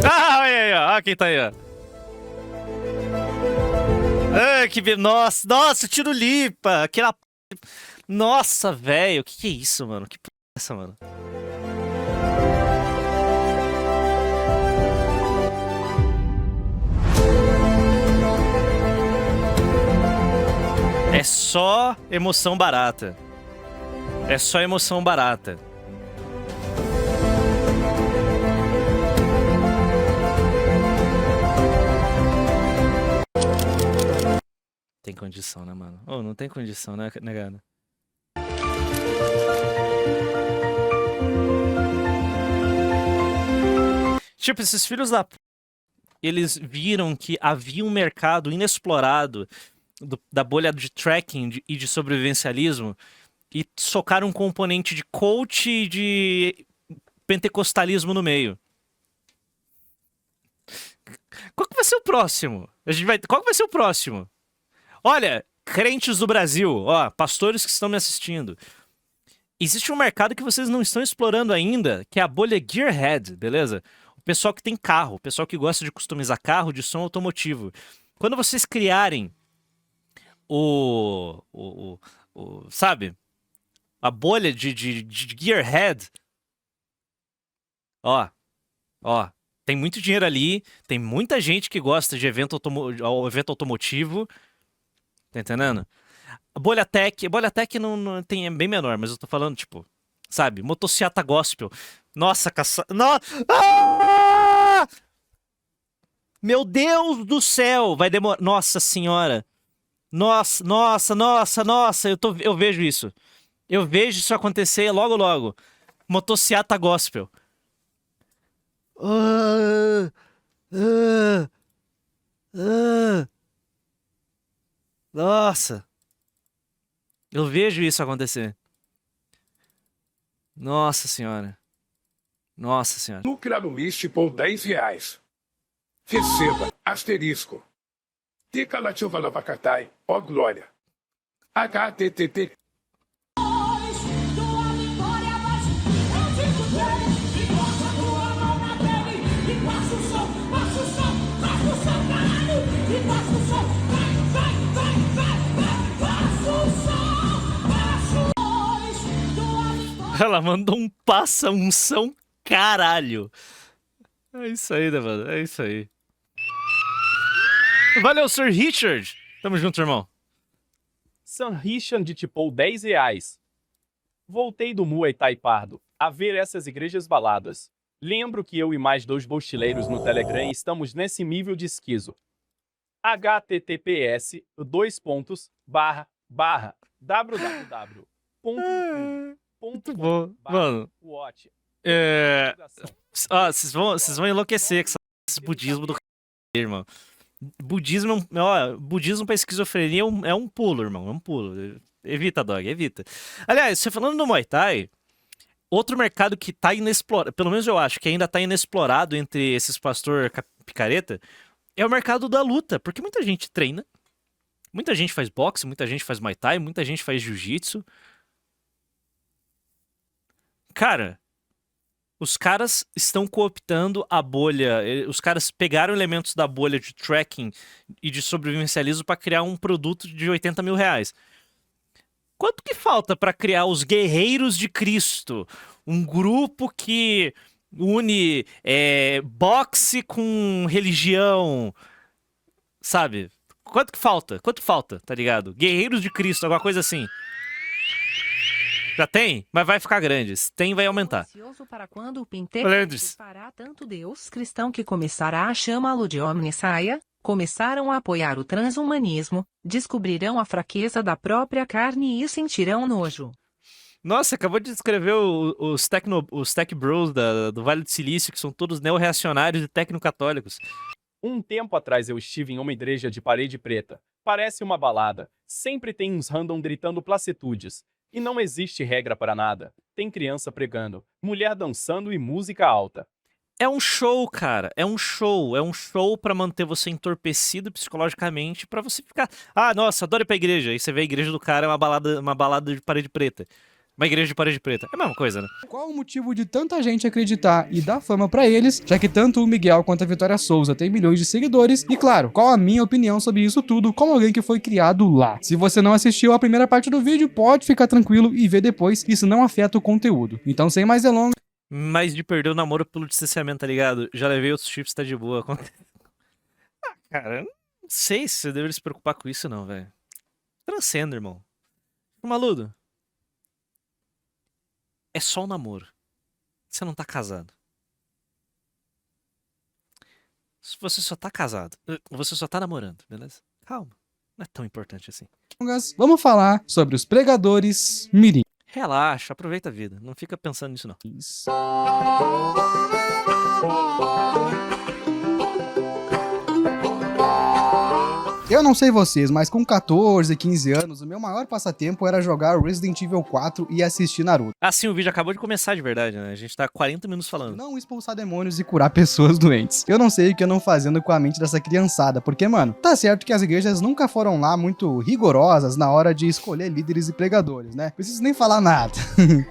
Olha aí, ó. Olha quem tá aí, ó. Nossa, tiro lipa. Aquela. Nossa, velho. Que é isso, mano? Que porra é essa, mano? É só emoção barata. É só emoção barata. Tem condição, né, mano? Oh, não tem condição, né, negado? Tipo, esses filhos da... Eles viram que havia um mercado inexplorado da bolha de tracking e de sobrevivencialismo e socaram um componente de coach e de pentecostalismo no meio. Qual que vai ser o próximo? Qual que vai ser o próximo? Olha, crentes do Brasil, ó, pastores que estão me assistindo. Existe um mercado que vocês não estão explorando ainda, que é a bolha Gearhead, beleza? O pessoal que tem carro, o pessoal que gosta de customizar carro de som automotivo. Quando vocês criarem sabe? A bolha de Gearhead. Ó. Tem muito dinheiro ali. Tem muita gente que gosta de evento automotivo. Tá entendendo? A bolha tech não tem, é bem menor, mas eu tô falando, tipo, sabe? Motociata gospel. Nossa, Meu Deus do céu! Vai demorar. Nossa senhora! Nossa, eu vejo isso. Eu vejo isso acontecer logo. Motociata gospel. Nossa. Eu vejo isso acontecer. Nossa senhora. Lucra no list por R$10. Receba, asterisco. Tica Lativa Lavacatai, ó glória. HTTT. Ela mandou um passa-unção caralho. É isso aí, né, mano? É isso aí. Valeu, Sir Richard. Tamo junto, irmão. Sir Richard tipou R$10. Voltei do Muay Thai Pardo a ver essas igrejas baladas. Lembro que eu e mais 2 bostileiros no Telegram estamos nesse nível de esquizo. https://www. Muito bom. Mano, vocês vão enlouquecer com esse budismo do irmão. Budismo pra esquizofrenia é um pulo, irmão. É um pulo. Evita, dog, evita. Aliás, você falando do Muay Thai, Outro mercado que tá inexplorado, pelo menos eu acho que ainda tá inexplorado entre esses pastor picareta, é o mercado da luta. Porque muita gente treina, muita gente faz boxe, muita gente faz Muay Thai, muita gente faz jiu-jitsu. Cara, os caras estão cooptando a bolha. Os caras pegaram elementos da bolha de tracking e de sobrevivencialismo para criar um produto de 80 mil reais. Quanto que falta para criar os Guerreiros de Cristo? Um grupo que une boxe com religião, sabe? Quanto que falta? Quanto falta, tá ligado? Guerreiros de Cristo, alguma coisa assim. Já tem? Mas vai ficar grande. Se tem, vai aumentar. Ansioso para quando o Pinter disparar tanto Deus cristão que começará a chamá-lo de Omnissaia, começaram a apoiar o transhumanismo, descobrirão a fraqueza da própria carne e sentirão nojo. Nossa, acabou de descrever os Tech Bros do Vale do Silício, que são todos neo-reacionários e tecno-católicos. Um tempo atrás eu estive em uma igreja de parede preta. Parece uma balada. Sempre tem uns random gritando placitudes. E não existe regra para nada. Tem criança pregando, mulher dançando e música alta. É um show, cara. É um show. É um show pra manter você entorpecido psicologicamente, pra você ficar... Ah, nossa, adoro ir pra igreja. Aí você vê a igreja do cara, é uma balada de parede preta. Uma igreja de parede preta. É a mesma coisa, né? Qual o motivo de tanta gente acreditar e dar fama pra eles, já que tanto o Miguel quanto a Vitória Souza têm milhões de seguidores? E claro, qual a minha opinião sobre isso tudo como alguém que foi criado lá? Se você não assistiu a primeira parte do vídeo, pode ficar tranquilo e ver depois, isso não afeta o conteúdo. Então, sem mais delongas... Mas de perder o namoro pelo distanciamento, tá ligado? Já levei outros chips, tá de boa. Ah, cara, eu não sei se você deveria se preocupar com isso não, velho. Transcenda, irmão. Maludo. É só um namoro. Você não tá casado. Você só tá casado. Você só tá namorando, beleza? Calma. Não é tão importante assim. Vamos falar sobre os pregadores mirim. Relaxa, aproveita a vida. Não fica pensando nisso, não. Isso. Eu não sei vocês, mas com 14, 15 anos, o meu maior passatempo era jogar Resident Evil 4 e assistir Naruto. Ah, sim, o vídeo acabou de começar de verdade, né? A gente tá 40 minutos falando. Não expulsar demônios e curar pessoas doentes. Eu não sei o que eu não fazendo com a mente dessa criançada, porque, mano, tá certo que as igrejas nunca foram lá muito rigorosas na hora de escolher líderes e pregadores, né? Preciso nem falar nada.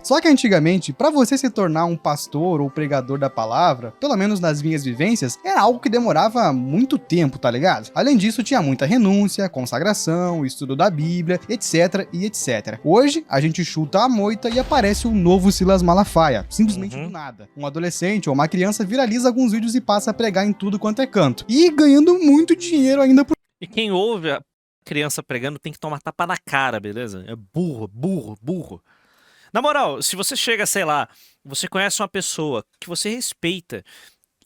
Só que antigamente, pra você se tornar um pastor ou pregador da palavra, pelo menos nas minhas vivências, era algo que demorava muito tempo, tá ligado? Além disso, tinha muita renúncia, consagração, estudo da Bíblia, etc e etc. Hoje, a gente chuta a moita e aparece um novo Silas Malafaia, simplesmente do nada. Um adolescente ou uma criança viraliza alguns vídeos e passa a pregar em tudo quanto é canto. E ganhando muito dinheiro ainda por... E quem ouve a criança pregando tem que tomar tapa na cara, beleza? É burro, burro, burro. Na moral, se você chega, sei lá, você conhece uma pessoa que você respeita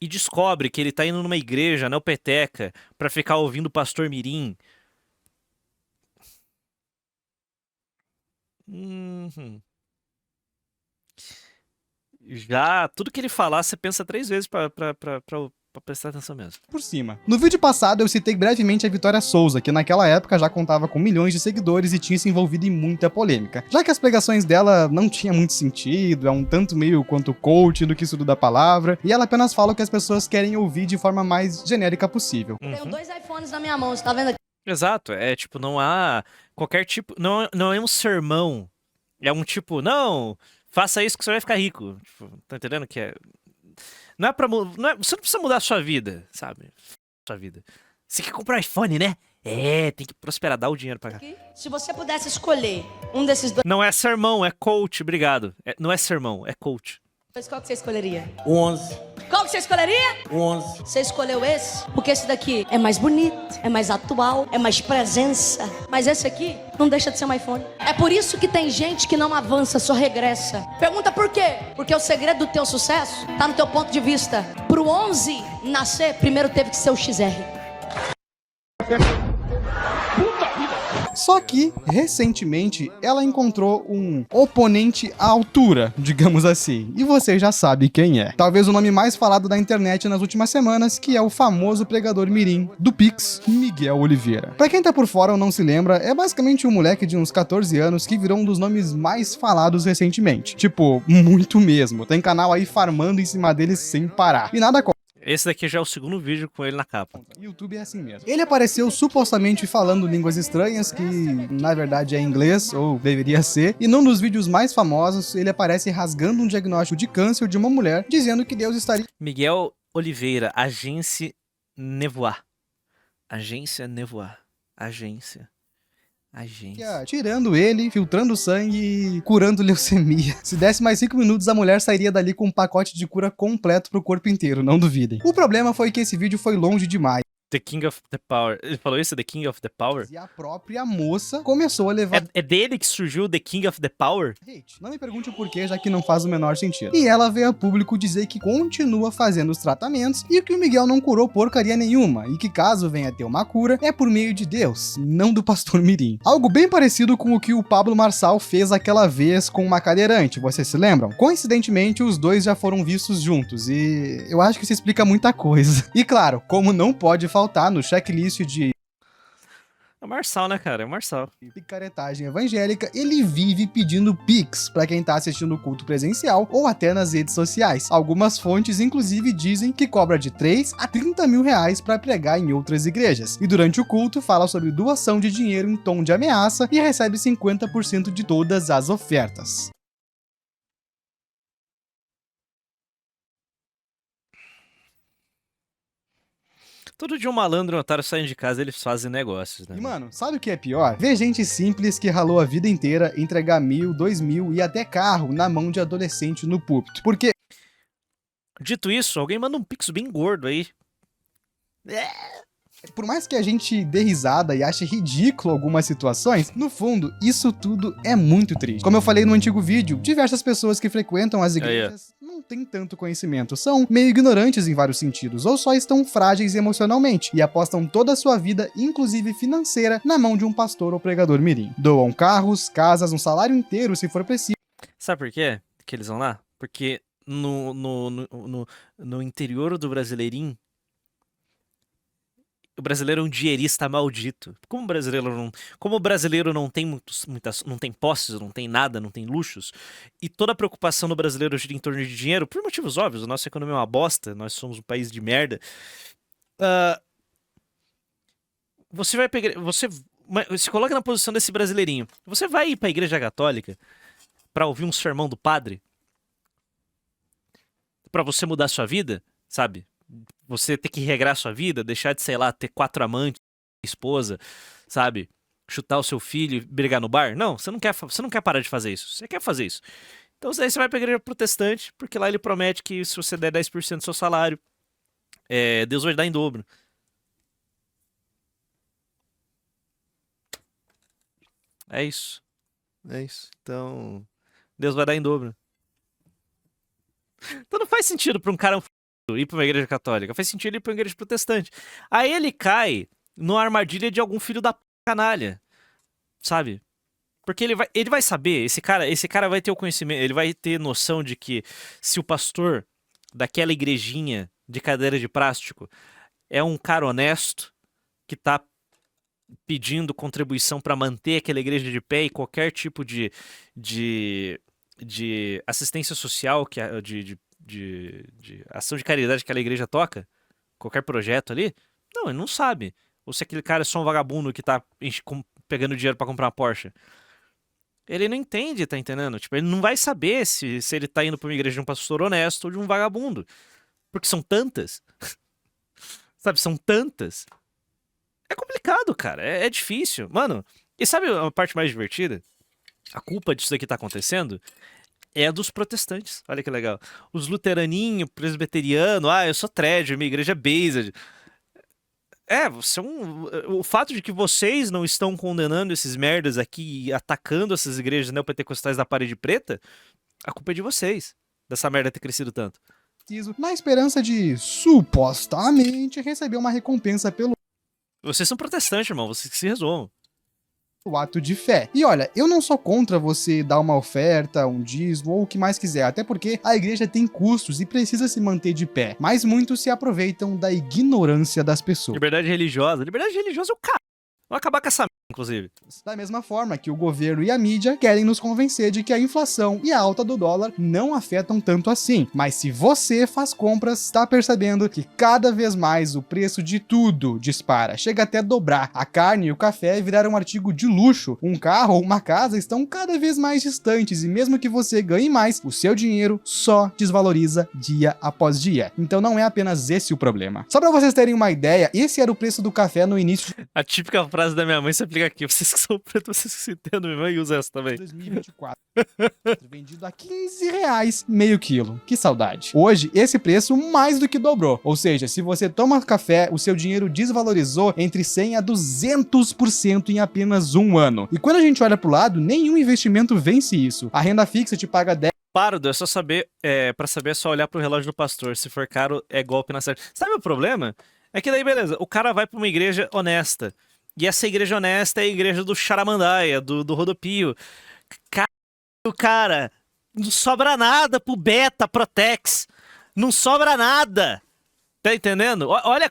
e descobre que ele tá indo numa igreja, neopeteca, pra ficar ouvindo o pastor mirim. Já, tudo que ele falar, você pensa 3 vezes pra prestar atenção mesmo. Por cima. No vídeo passado eu citei brevemente a Vitória Souza, que naquela época já contava com milhões de seguidores e tinha se envolvido em muita polêmica. Já que as pregações dela não tinham muito sentido, é um tanto meio quanto coach do que estudo da palavra, e ela apenas fala o que as pessoas querem ouvir de forma mais genérica possível. Tenho 2 iPhones na minha mão, você tá vendo aqui? Exato, é tipo, não há qualquer tipo, não é um sermão, é um tipo, não, faça isso que você vai ficar rico, tipo, tá entendendo que é... Não é pra mudar. Você não precisa mudar a sua vida, sabe? Sua vida. Você quer comprar iPhone, né? É, tem que prosperar, dar o dinheiro pra cá. Se você pudesse escolher um desses dois... Não é sermão, é coach, obrigado. Não é sermão, é coach. Qual que você escolheria? O 11. Qual que você escolheria? O 11. Você escolheu esse? Porque esse daqui é mais bonito, é mais atual, é mais presença. Mas esse aqui não deixa de ser um iPhone. É por isso que tem gente que não avança, só regressa. Pergunta por quê? Porque o segredo do teu sucesso tá no teu ponto de vista. Pro 11 nascer, primeiro teve que ser o XR. Só que, recentemente, ela encontrou um oponente à altura, digamos assim. E você já sabe quem é. Talvez o nome mais falado da internet nas últimas semanas, que é o famoso pregador mirim do Pix, Miguel Oliveira. Pra quem tá por fora ou não se lembra, é basicamente um moleque de uns 14 anos que virou um dos nomes mais falados recentemente. Tipo, muito mesmo. Tem canal aí farmando em cima dele sem parar. E nada contra. Esse daqui já é o segundo vídeo com ele na capa. YouTube é assim mesmo. Ele apareceu supostamente falando línguas estranhas, que na verdade é inglês, ou deveria ser, e num dos vídeos mais famosos, ele aparece rasgando um diagnóstico de câncer de uma mulher, dizendo que Deus estaria... Miguel Oliveira, Agência Nevoar. Agência Nevoar. Agência. Tirando ele, filtrando sangue e curando leucemia. Se desse mais 5 minutos, a mulher sairia dali com um pacote de cura completo pro corpo inteiro, não duvidem. O problema foi que esse vídeo foi longe demais. The King of the Power. Ele falou isso, The King of the Power? E a própria moça começou a levar... É dele que surgiu The King of the Power? Não me pergunte o porquê, já que não faz o menor sentido. E ela veio a público dizer que continua fazendo os tratamentos e que o Miguel não curou porcaria nenhuma, e que caso venha a ter uma cura, é por meio de Deus, não do pastor mirim. Algo bem parecido com o que o Pablo Marçal fez aquela vez com uma cadeirante, vocês se lembram? Coincidentemente, os dois já foram vistos juntos, e eu acho que isso explica muita coisa. E claro, como não pode faltar no checklist de... É o Marçal, né, cara? É o Marçal. Picaretagem evangélica, ele vive pedindo Pix pra quem tá assistindo o culto presencial ou até nas redes sociais. Algumas fontes, inclusive, dizem que cobra de 3 a 30 mil reais pra pregar em outras igrejas. E durante o culto, fala sobre doação de dinheiro em tom de ameaça e recebe 50% de todas as ofertas. Todo dia um malandro e um otário saem de casa e eles fazem negócios, né? E mano, sabe o que é pior? Ver gente simples que ralou a vida inteira entregar 1.000, 2.000 e até carro na mão de adolescente no púlpito. Porque... Dito isso, alguém manda um pix bem gordo aí. Por mais que a gente dê risada e ache ridículo algumas situações, no fundo, isso tudo é muito triste. Como eu falei no antigo vídeo, diversas pessoas que frequentam as igrejas não têm tanto conhecimento, são meio ignorantes em vários sentidos, ou só estão frágeis emocionalmente e apostam toda a sua vida, inclusive financeira, na mão de um pastor ou pregador mirim. Doam carros, casas, um salário inteiro se for preciso. Sabe por quê que eles vão lá? Porque no interior do brasileirinho, o brasileiro é um dinheirista maldito. Como o brasileiro não tem não tem posses, não tem nada, não tem luxos, e toda a preocupação do brasileiro gira em torno de dinheiro, por motivos óbvios, a nossa economia é uma bosta, nós somos um país de merda. Você vai pegar, você se coloca na posição desse brasileirinho. Você vai ir pra igreja católica pra ouvir um sermão do padre? Pra você mudar sua vida, sabe? Você ter que regrar sua vida, deixar de, sei lá, ter 4 amantes, esposa, sabe? Chutar o seu filho e brigar no bar? Não, você não quer parar de fazer isso. Você quer fazer isso. Então aí você vai pra igreja protestante, porque lá ele promete que se você der 10% do seu salário, Deus vai dar em dobro. É isso. É isso. Então, Deus vai dar em dobro. Então não faz sentido pra um cara ir pra uma igreja católica. Faz sentido ir pra uma igreja protestante. Aí ele cai numa armadilha de algum filho da canalha. Sabe? Porque ele vai saber, esse cara vai ter o conhecimento, ele vai ter noção de que se o pastor daquela igrejinha de cadeira de plástico é um cara honesto que tá pedindo contribuição para manter aquela igreja de pé e qualquer tipo de assistência social, de ação de caridade que aquela igreja toca, qualquer projeto ali, não, ele não sabe. Ou se aquele cara é só um vagabundo que tá pegando dinheiro para comprar uma Porsche. Ele não entende, tá entendendo? Tipo, ele não vai saber se ele tá indo pra uma igreja de um pastor honesto ou de um vagabundo. Porque são tantas. Sabe, são tantas. É complicado, cara. É difícil. Mano, e sabe a parte mais divertida? A culpa disso daqui tá acontecendo é dos protestantes. Olha que legal. Os luteraninhos, presbiteriano, eu sou trader, minha igreja é based. O fato de que vocês não estão condenando esses merdas aqui e atacando essas igrejas neopentecostais da parede preta, a culpa é de vocês, dessa merda ter crescido tanto. Na esperança de, supostamente, receber uma recompensa pelo... Vocês são protestantes, irmão, vocês que se resolvam. o ato de fé. E olha, eu não sou contra você dar uma oferta, um dízimo ou o que mais quiser, até porque a igreja tem custos e precisa se manter de pé, mas muitos se aproveitam da ignorância das pessoas. Liberdade religiosa é o cara. Vamos acabar com essa merda, inclusive. Da mesma forma que o governo e a mídia querem nos convencer de que a inflação e a alta do dólar não afetam tanto assim. Mas se você faz compras, está percebendo que cada vez mais o preço de tudo dispara, chega até dobrar. A carne e o café viraram um artigo de luxo. Um carro ou uma casa estão cada vez mais distantes e mesmo que você ganhe mais, o seu dinheiro só desvaloriza dia após dia. Então não é apenas esse o problema. Só para vocês terem uma ideia, esse era o preço do café no início. A típica frase da minha mãe se aplica aqui. Vocês que são pretos, vocês que se entendem, minha mãe usa essa também. 2024. Vendido a R$15 meio quilo. Que saudade. Hoje, esse preço mais do que dobrou. Ou seja, se você toma café, o seu dinheiro desvalorizou entre 100% a 200% em apenas um ano. E quando a gente olha pro lado, nenhum investimento vence isso. A renda fixa te paga 10%. Pardo, é só saber, pra saber é só olhar pro relógio do pastor. Se for caro, é golpe na certa. Sabe o problema? É que daí, beleza, o cara vai pra uma igreja honesta. E essa igreja honesta é a igreja do Charamandaia, do Rodopio. Cara, não sobra nada pro Beta Protex. Não sobra nada. Tá entendendo? Olha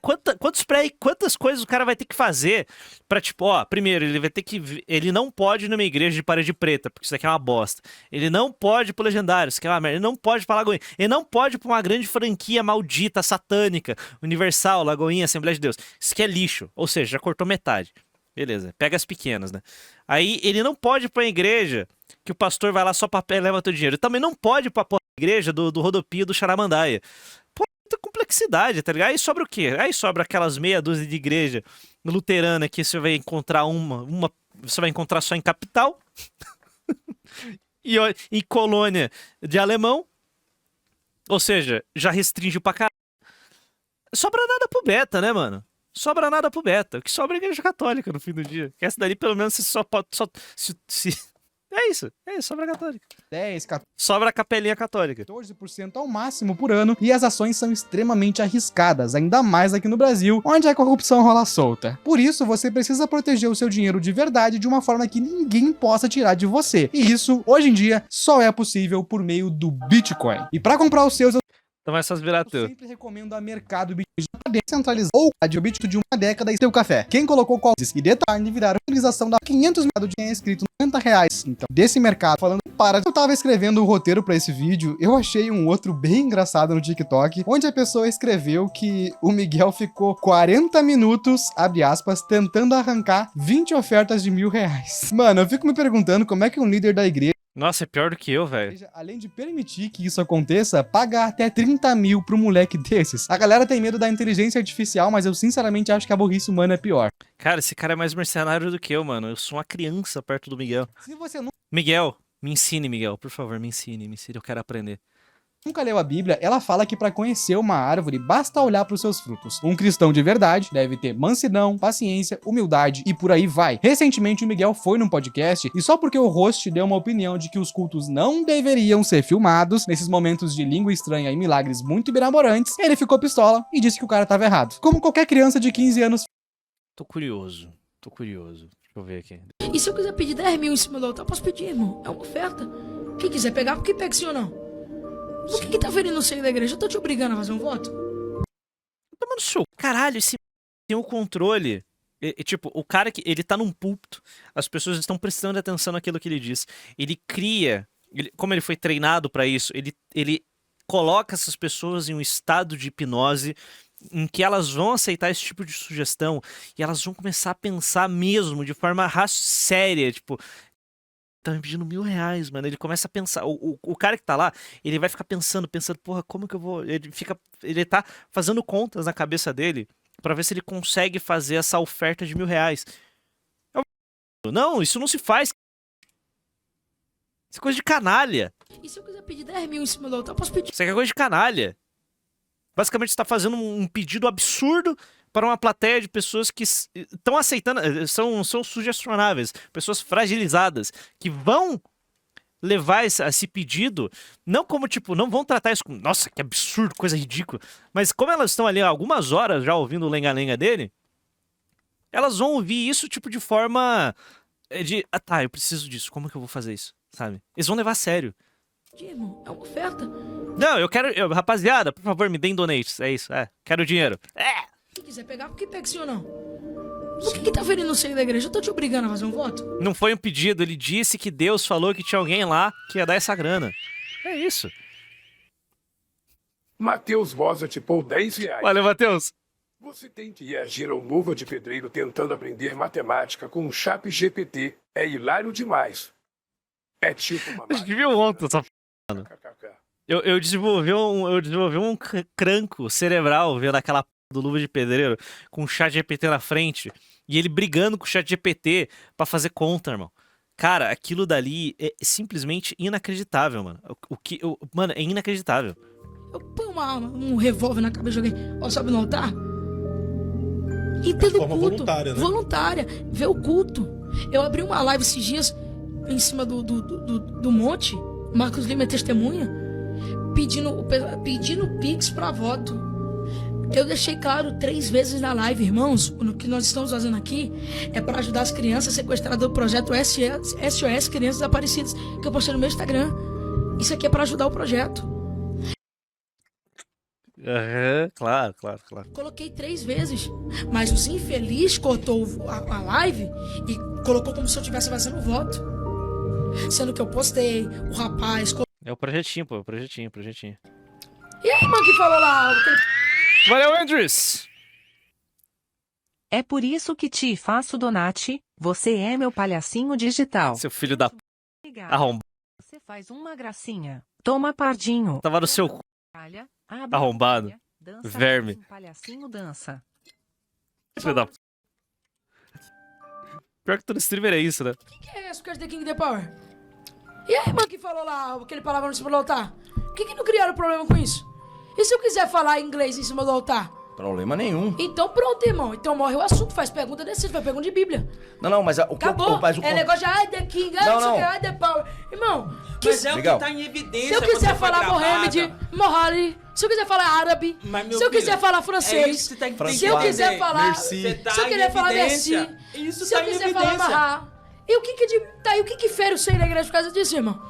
quantas coisas o cara vai ter que fazer pra, tipo, ó, primeiro, ele vai ter que. Ele não pode ir numa igreja de parede preta, porque isso daqui é uma bosta. Ele não pode ir pro Legendário, isso aqui é uma merda. Ele não pode ir pra Lagoinha. Ele não pode ir pra uma grande franquia maldita, satânica, Universal, Lagoinha, Assembleia de Deus. Isso aqui é lixo. Ou seja, já cortou metade. Beleza, pega as pequenas, né? Aí ele não pode ir pra igreja que o pastor vai lá só pra leva teu dinheiro. Ele também não pode ir pra igreja do Rodopio do Charamandaia. Muita complexidade, tá ligado? Aí sobra o quê? Aí sobra aquelas meia dúzia de igreja luterana que você vai encontrar você vai encontrar só em capital e em colônia de alemão, ou seja, já restringe pra caralho. Sobra nada pro Beta, né, mano? Sobra nada pro Beta. O que sobra é a igreja católica no fim do dia. Que essa dali, pelo menos, você só pode. É isso, sobra a católica. 10, 14. Sobra a capelinha católica. 14% ao máximo por ano e as ações são extremamente arriscadas, ainda mais aqui no Brasil, onde a corrupção rola solta. Por isso, você precisa proteger o seu dinheiro de verdade de uma forma que ninguém possa tirar de você. E isso, hoje em dia, só é possível por meio do Bitcoin. E para comprar os seus, então vai só virar teu. Eu sempre recomendo a Mercado Bitcoin descentralizado ou a de Bitcoin de uma década e seu café. Quem colocou coisas e detalhe viraram a utilização da 500 mil do dinheiro escrito R$90. Então, desse mercado, falando para... Eu tava escrevendo o roteiro pra esse vídeo, eu achei um outro bem engraçado no TikTok, onde a pessoa escreveu que o Miguel ficou 40 minutos, abre aspas, tentando arrancar 20 ofertas de R$1.000. Mano, eu fico me perguntando como é que um líder da igreja... Nossa, é pior do que eu, velho. Além de permitir que isso aconteça, pagar até 30 mil pro moleque desses. A galera tem medo da inteligência artificial, mas eu sinceramente acho que a burrice humana é pior. Cara, esse cara é mais mercenário do que eu, mano. Eu sou uma criança perto do Miguel. Se você não... Miguel, me ensine, Miguel. Por favor, me ensine, eu quero aprender. Nunca leu a Bíblia, ela fala que para conhecer uma árvore basta olhar para os seus frutos. Um cristão de verdade deve ter mansidão, paciência, humildade e por aí vai. Recentemente o Miguel foi num podcast e só porque o host deu uma opinião de que os cultos não deveriam ser filmados nesses momentos de língua estranha e milagres muito mirabolantes, ele ficou pistola e disse que o cara tava errado. Como qualquer criança de 15 anos. Tô curioso. Deixa eu ver aqui. E se eu quiser pedir 10 mil em cima do altar, posso pedir, irmão. É uma oferta. Quem quiser pegar, porque pega sim ou não. Por que tá ferindo o seio da igreja? Eu tô te obrigando a fazer um voto? Toma no seu. Caralho, esse tem o controle. Tipo, o cara que ele tá num púlpito, as pessoas estão prestando atenção naquilo que ele diz. Ele cria, como ele foi treinado pra isso, ele coloca essas pessoas em um estado de hipnose em que elas vão aceitar esse tipo de sugestão e elas vão começar a pensar mesmo de forma séria, tipo... Tá me pedindo R$1.000, mano. Ele começa a pensar. O cara que tá lá, ele vai ficar pensando, porra, como que eu vou. Ele tá fazendo contas na cabeça dele pra ver se ele consegue fazer essa oferta de R$1.000. Não, isso não se faz. Isso é coisa de canalha. E se eu quiser pedir 10 mil em cima do altar, posso pedir? Isso aqui é coisa de canalha. Basicamente, você tá fazendo um pedido absurdo para uma plateia de pessoas que estão aceitando, são sugestionáveis, pessoas fragilizadas, que vão levar esse pedido, não como, tipo, não vão tratar isso como, nossa, que absurdo, coisa ridícula, mas como elas estão ali há algumas horas já ouvindo o lenga-lenga dele, elas vão ouvir isso, tipo, de forma É de, tá, eu preciso disso, como que eu vou fazer isso, sabe? Eles vão levar a sério. Irmão, é uma oferta. Não, eu quero... rapaziada, por favor, me deem donates, é isso, quero dinheiro. Se quiser pegar, por que pega sim ou não? Por que tá ferindo o seio da igreja? Eu tô te obrigando a fazer um voto? Não foi um pedido, ele disse que Deus falou que tinha alguém lá que ia dar essa grana. É isso. Matheus Bosa tipou 10 reais. Valeu, Matheus. Você tem que reagir ao Luva de Pedreiro tentando aprender matemática com um ChatGPT. É hilário demais. É tipo uma... A gente viu ontem essa mano. Eu desenvolvi um cranco cerebral vendo aquela do Luva de Pedreiro com o ChatGPT na frente e ele brigando com o ChatGPT pra fazer conta, irmão. Cara, aquilo dali é simplesmente inacreditável, mano. Mano, é inacreditável. Eu ponho um revólver na cabeça e joguei, sobe no altar. E tendo culto. Voluntária, né? Voluntária. Ver o culto. Eu abri uma live esses dias em cima do monte. Marcos Lima é testemunha. Pedindo pix pra voto. Eu deixei claro 3 vezes na live, irmãos, o que nós estamos fazendo aqui é para ajudar as crianças sequestradas do projeto SOS Crianças Desaparecidas, que eu postei no meu Instagram. Isso aqui é para ajudar o projeto. Claro. Coloquei 3 vezes, mas os infelizes cortou a live e colocou como se eu estivesse fazendo voto. Sendo que eu postei, o rapaz... É o projetinho, pô, projetinho. E aí, mano, que falou lá... Valeu, Andrews! É por isso que te faço donate, você é meu palhacinho digital. Seu filho da... Arrombado. Você faz uma gracinha. Toma, pardinho. Tava no seu cu. Arrombado. Verme. Palhacinho dança. Filho da... Pior que todo streamer é isso, né? O que é isso, The King The Power? E aí, mano, que falou lá aquele palavra no cima do altar? Por que não criaram problema com isso? E se eu quiser falar inglês em cima do altar? Problema nenhum. Então pronto, irmão. Então morre o assunto, faz pergunta decide, faz pergunta de Bíblia. Não, mas... Acabou. É negócio de The King, The Power. Irmão, mas é o que tá em evidência. Se eu quiser falar Mohamed, Mohali, se eu quiser falar árabe, se eu quiser falar francês, se eu quiser falar... Se eu quiser falar Merci, se eu quiser falar Mahá. E o que fere o seio da igreja por causa disso, irmão?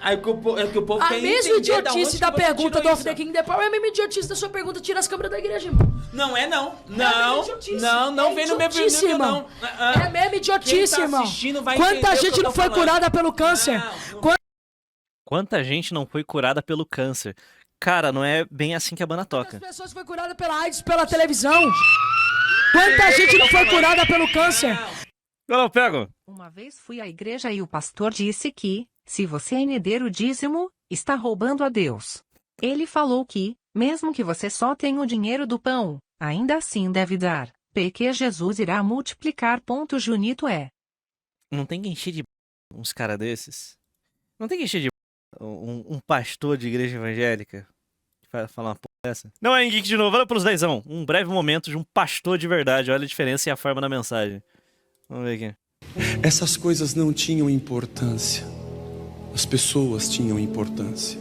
É que o povo a mesma idiotice da pergunta do Off The King The Power é a mesma idiotice da sua pergunta tira as câmeras da igreja, irmão. Não é não. Não vem no meu vídeo, não. É a mesma idiotice, irmão. Quanta gente não foi curada pelo câncer? Quanta gente não foi curada pelo câncer? Cara, não é bem assim que a banda toca. Quantas pessoas foram curadas pela AIDS, pela televisão? Quanta gente não foi curada pelo câncer? Eu pego. Uma vez fui à igreja e o pastor disse que, se você render o dízimo, está roubando a Deus. Ele falou que, mesmo que você só tenha o dinheiro do pão, ainda assim deve dar, porque Jesus irá multiplicar. Junito é. Não tem que encher de uns caras desses? Não tem que encher de um pastor de igreja evangélica que vai falar uma porra dessa? Não é em Geek de novo, olha pros 10ão. Um breve momento de um pastor de verdade, olha a diferença e a forma da mensagem. Vamos ver aqui. Essas coisas não tinham importância. As pessoas tinham importância.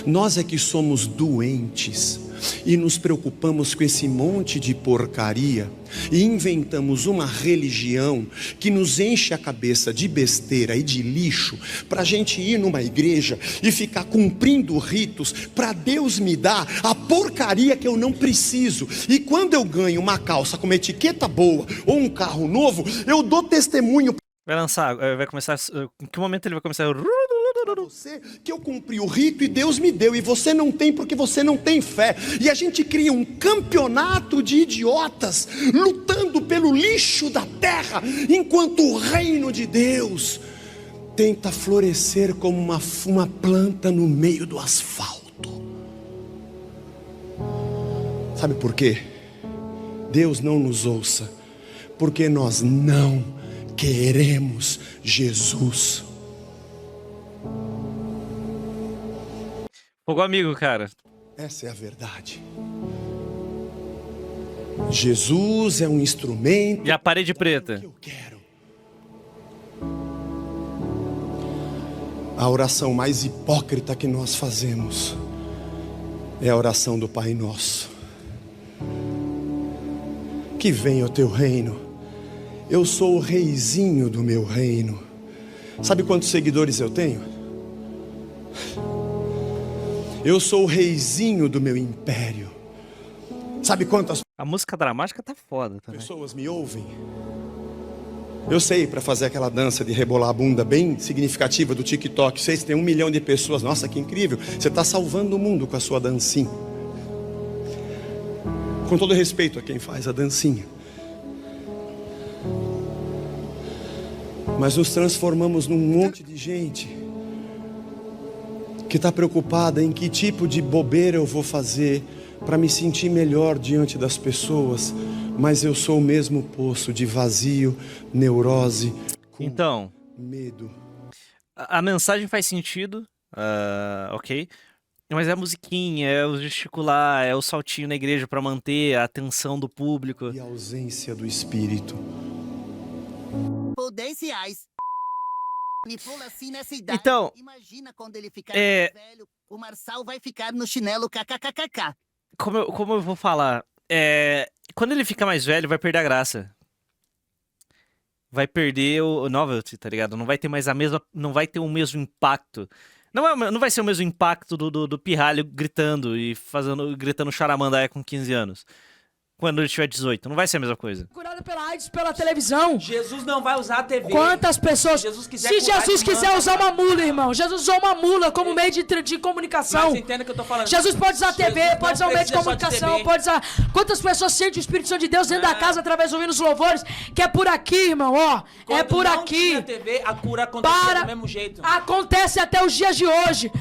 Nós é que somos doentes e nos preocupamos com esse monte de porcaria e inventamos uma religião que nos enche a cabeça de besteira e de lixo para a gente ir numa igreja e ficar cumprindo ritos para Deus me dar a porcaria que eu não preciso. E quando eu ganho uma calça com uma etiqueta boa ou um carro novo, eu dou testemunho. Vai começar... Em que momento ele vai começar... Você que eu cumpri o rito e Deus me deu e você não tem porque você não tem fé. E a gente cria um campeonato de idiotas lutando pelo lixo da terra, enquanto o reino de Deus tenta florescer como uma planta no meio do asfalto. Sabe por quê? Deus não nos ouça porque nós não queremos Jesus. Fogo amigo, cara. Essa é a verdade. Jesus é um instrumento. E a parede preta? Que eu quero. A oração mais hipócrita que nós fazemos é a oração do Pai Nosso. Que venha o teu reino Eu sou o reizinho do meu reino. Sabe quantos seguidores eu tenho? Eu sou o reizinho do meu império. Sabe quantas A música dramática tá foda também. pessoas me ouvem? Eu sei, para fazer aquela dança de rebolar a bunda bem significativa do TikTok, sei que tem 1 milhão de pessoas. Nossa, que incrível. Você está salvando o mundo com a sua dancinha. Com todo respeito a quem faz a dancinha. Mas nos transformamos num monte de gente que está preocupada em que tipo de bobeira eu vou fazer para me sentir melhor diante das pessoas, mas eu sou o mesmo poço de vazio, neurose, Então, medo. a mensagem faz sentido, ok? Mas é a musiquinha, é o gesticular, é o saltinho na igreja pra manter a atenção do público. E a ausência do espírito. Por R$10. Me pula assim nessa idade. Então, Imagina quando ele ficar mais velho, o Marçal vai ficar no chinelo kkkk. Como eu vou falar? Quando ele fica mais velho, vai perder a graça. Vai perder o novelty, tá ligado? Não vai ter mais a mesma. Não vai ter o mesmo impacto. Não vai ser o mesmo impacto do pirralho gritando e gritando charamandaia com 15 anos. Quando ele tiver 18. Não vai ser a mesma coisa. Curado pela AIDS, pela televisão. Jesus não vai usar a TV. Quantas pessoas... Se Jesus quiser Se curar Jesus de quiser mama, usar uma mula, irmão. Jesus usou uma mula como meio de comunicação. Mas entenda o que eu tô falando. Jesus pode usar a TV, Jesus pode usar não o meio de precisa só de comunicação, TV. pode usar... Quantas pessoas sentem o Espírito Santo de Deus dentro da casa através do ouvindo os louvores? Que é por aqui, irmão, ó. É Quando por não aqui. tinha TV, a cura acontecia do mesmo jeito. Acontece até os dias de hoje.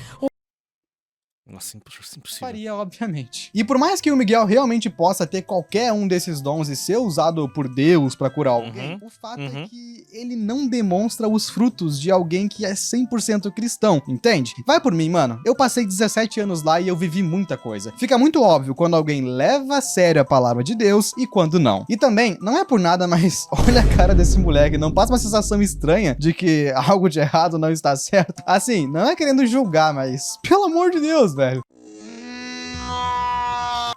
Nossa, impossível. Faria, obviamente. E por mais que o Miguel realmente possa ter qualquer um desses dons e ser usado por Deus pra curar alguém, o fato é que ele não demonstra os frutos de alguém que é 100% cristão, entende? Vai por mim, mano. Eu passei 17 anos lá e eu vivi muita coisa. Fica muito óbvio quando alguém leva a sério a palavra de Deus e quando não. E também, não é por nada, mas olha a cara desse moleque, não passa uma sensação estranha de que algo de errado não está certo? Assim, não é querendo julgar, mas pelo amor de Deus, velho.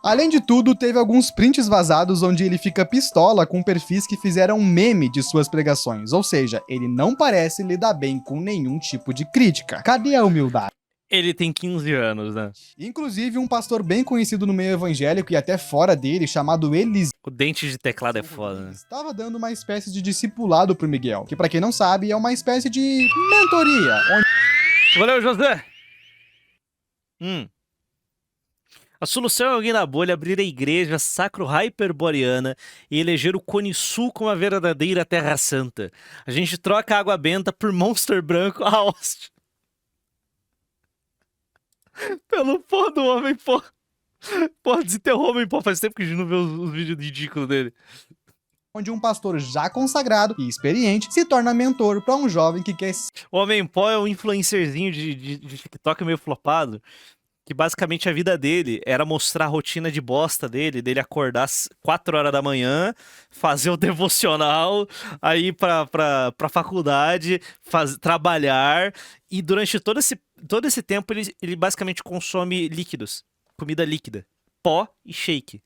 Além de tudo, teve alguns prints vazados onde ele fica pistola com perfis que fizeram meme de suas pregações, ou seja, ele não parece lidar bem com nenhum tipo de crítica. Cadê a humildade? Ele tem 15 anos, né? Inclusive, um pastor bem conhecido no meio evangélico e até fora dele, chamado Elis, O dente de teclado é foda, né? estava dando uma espécie de discipulado pro Miguel, que pra quem não sabe, é uma espécie de mentoria, onde... Valeu, José! A solução é alguém na bolha abrir a igreja sacro-hyperboreana e eleger o Cone Sul como a verdadeira Terra Santa. A gente troca a água benta por Monster Branco a hóstia. Pelo pó do homem, pô. Porra, desenterrou o homem, pô. Faz tempo que a gente não vê os vídeos ridículos dele. onde um pastor já consagrado e experiente se torna mentor para um jovem que quer... O Homem Pó é um influencerzinho de TikTok meio flopado, que basicamente a vida dele era mostrar a rotina de bosta dele acordar às 4 horas da manhã, fazer o devocional, aí pra faculdade, trabalhar, e durante todo esse tempo ele basicamente consome líquidos, comida líquida, pó e shake.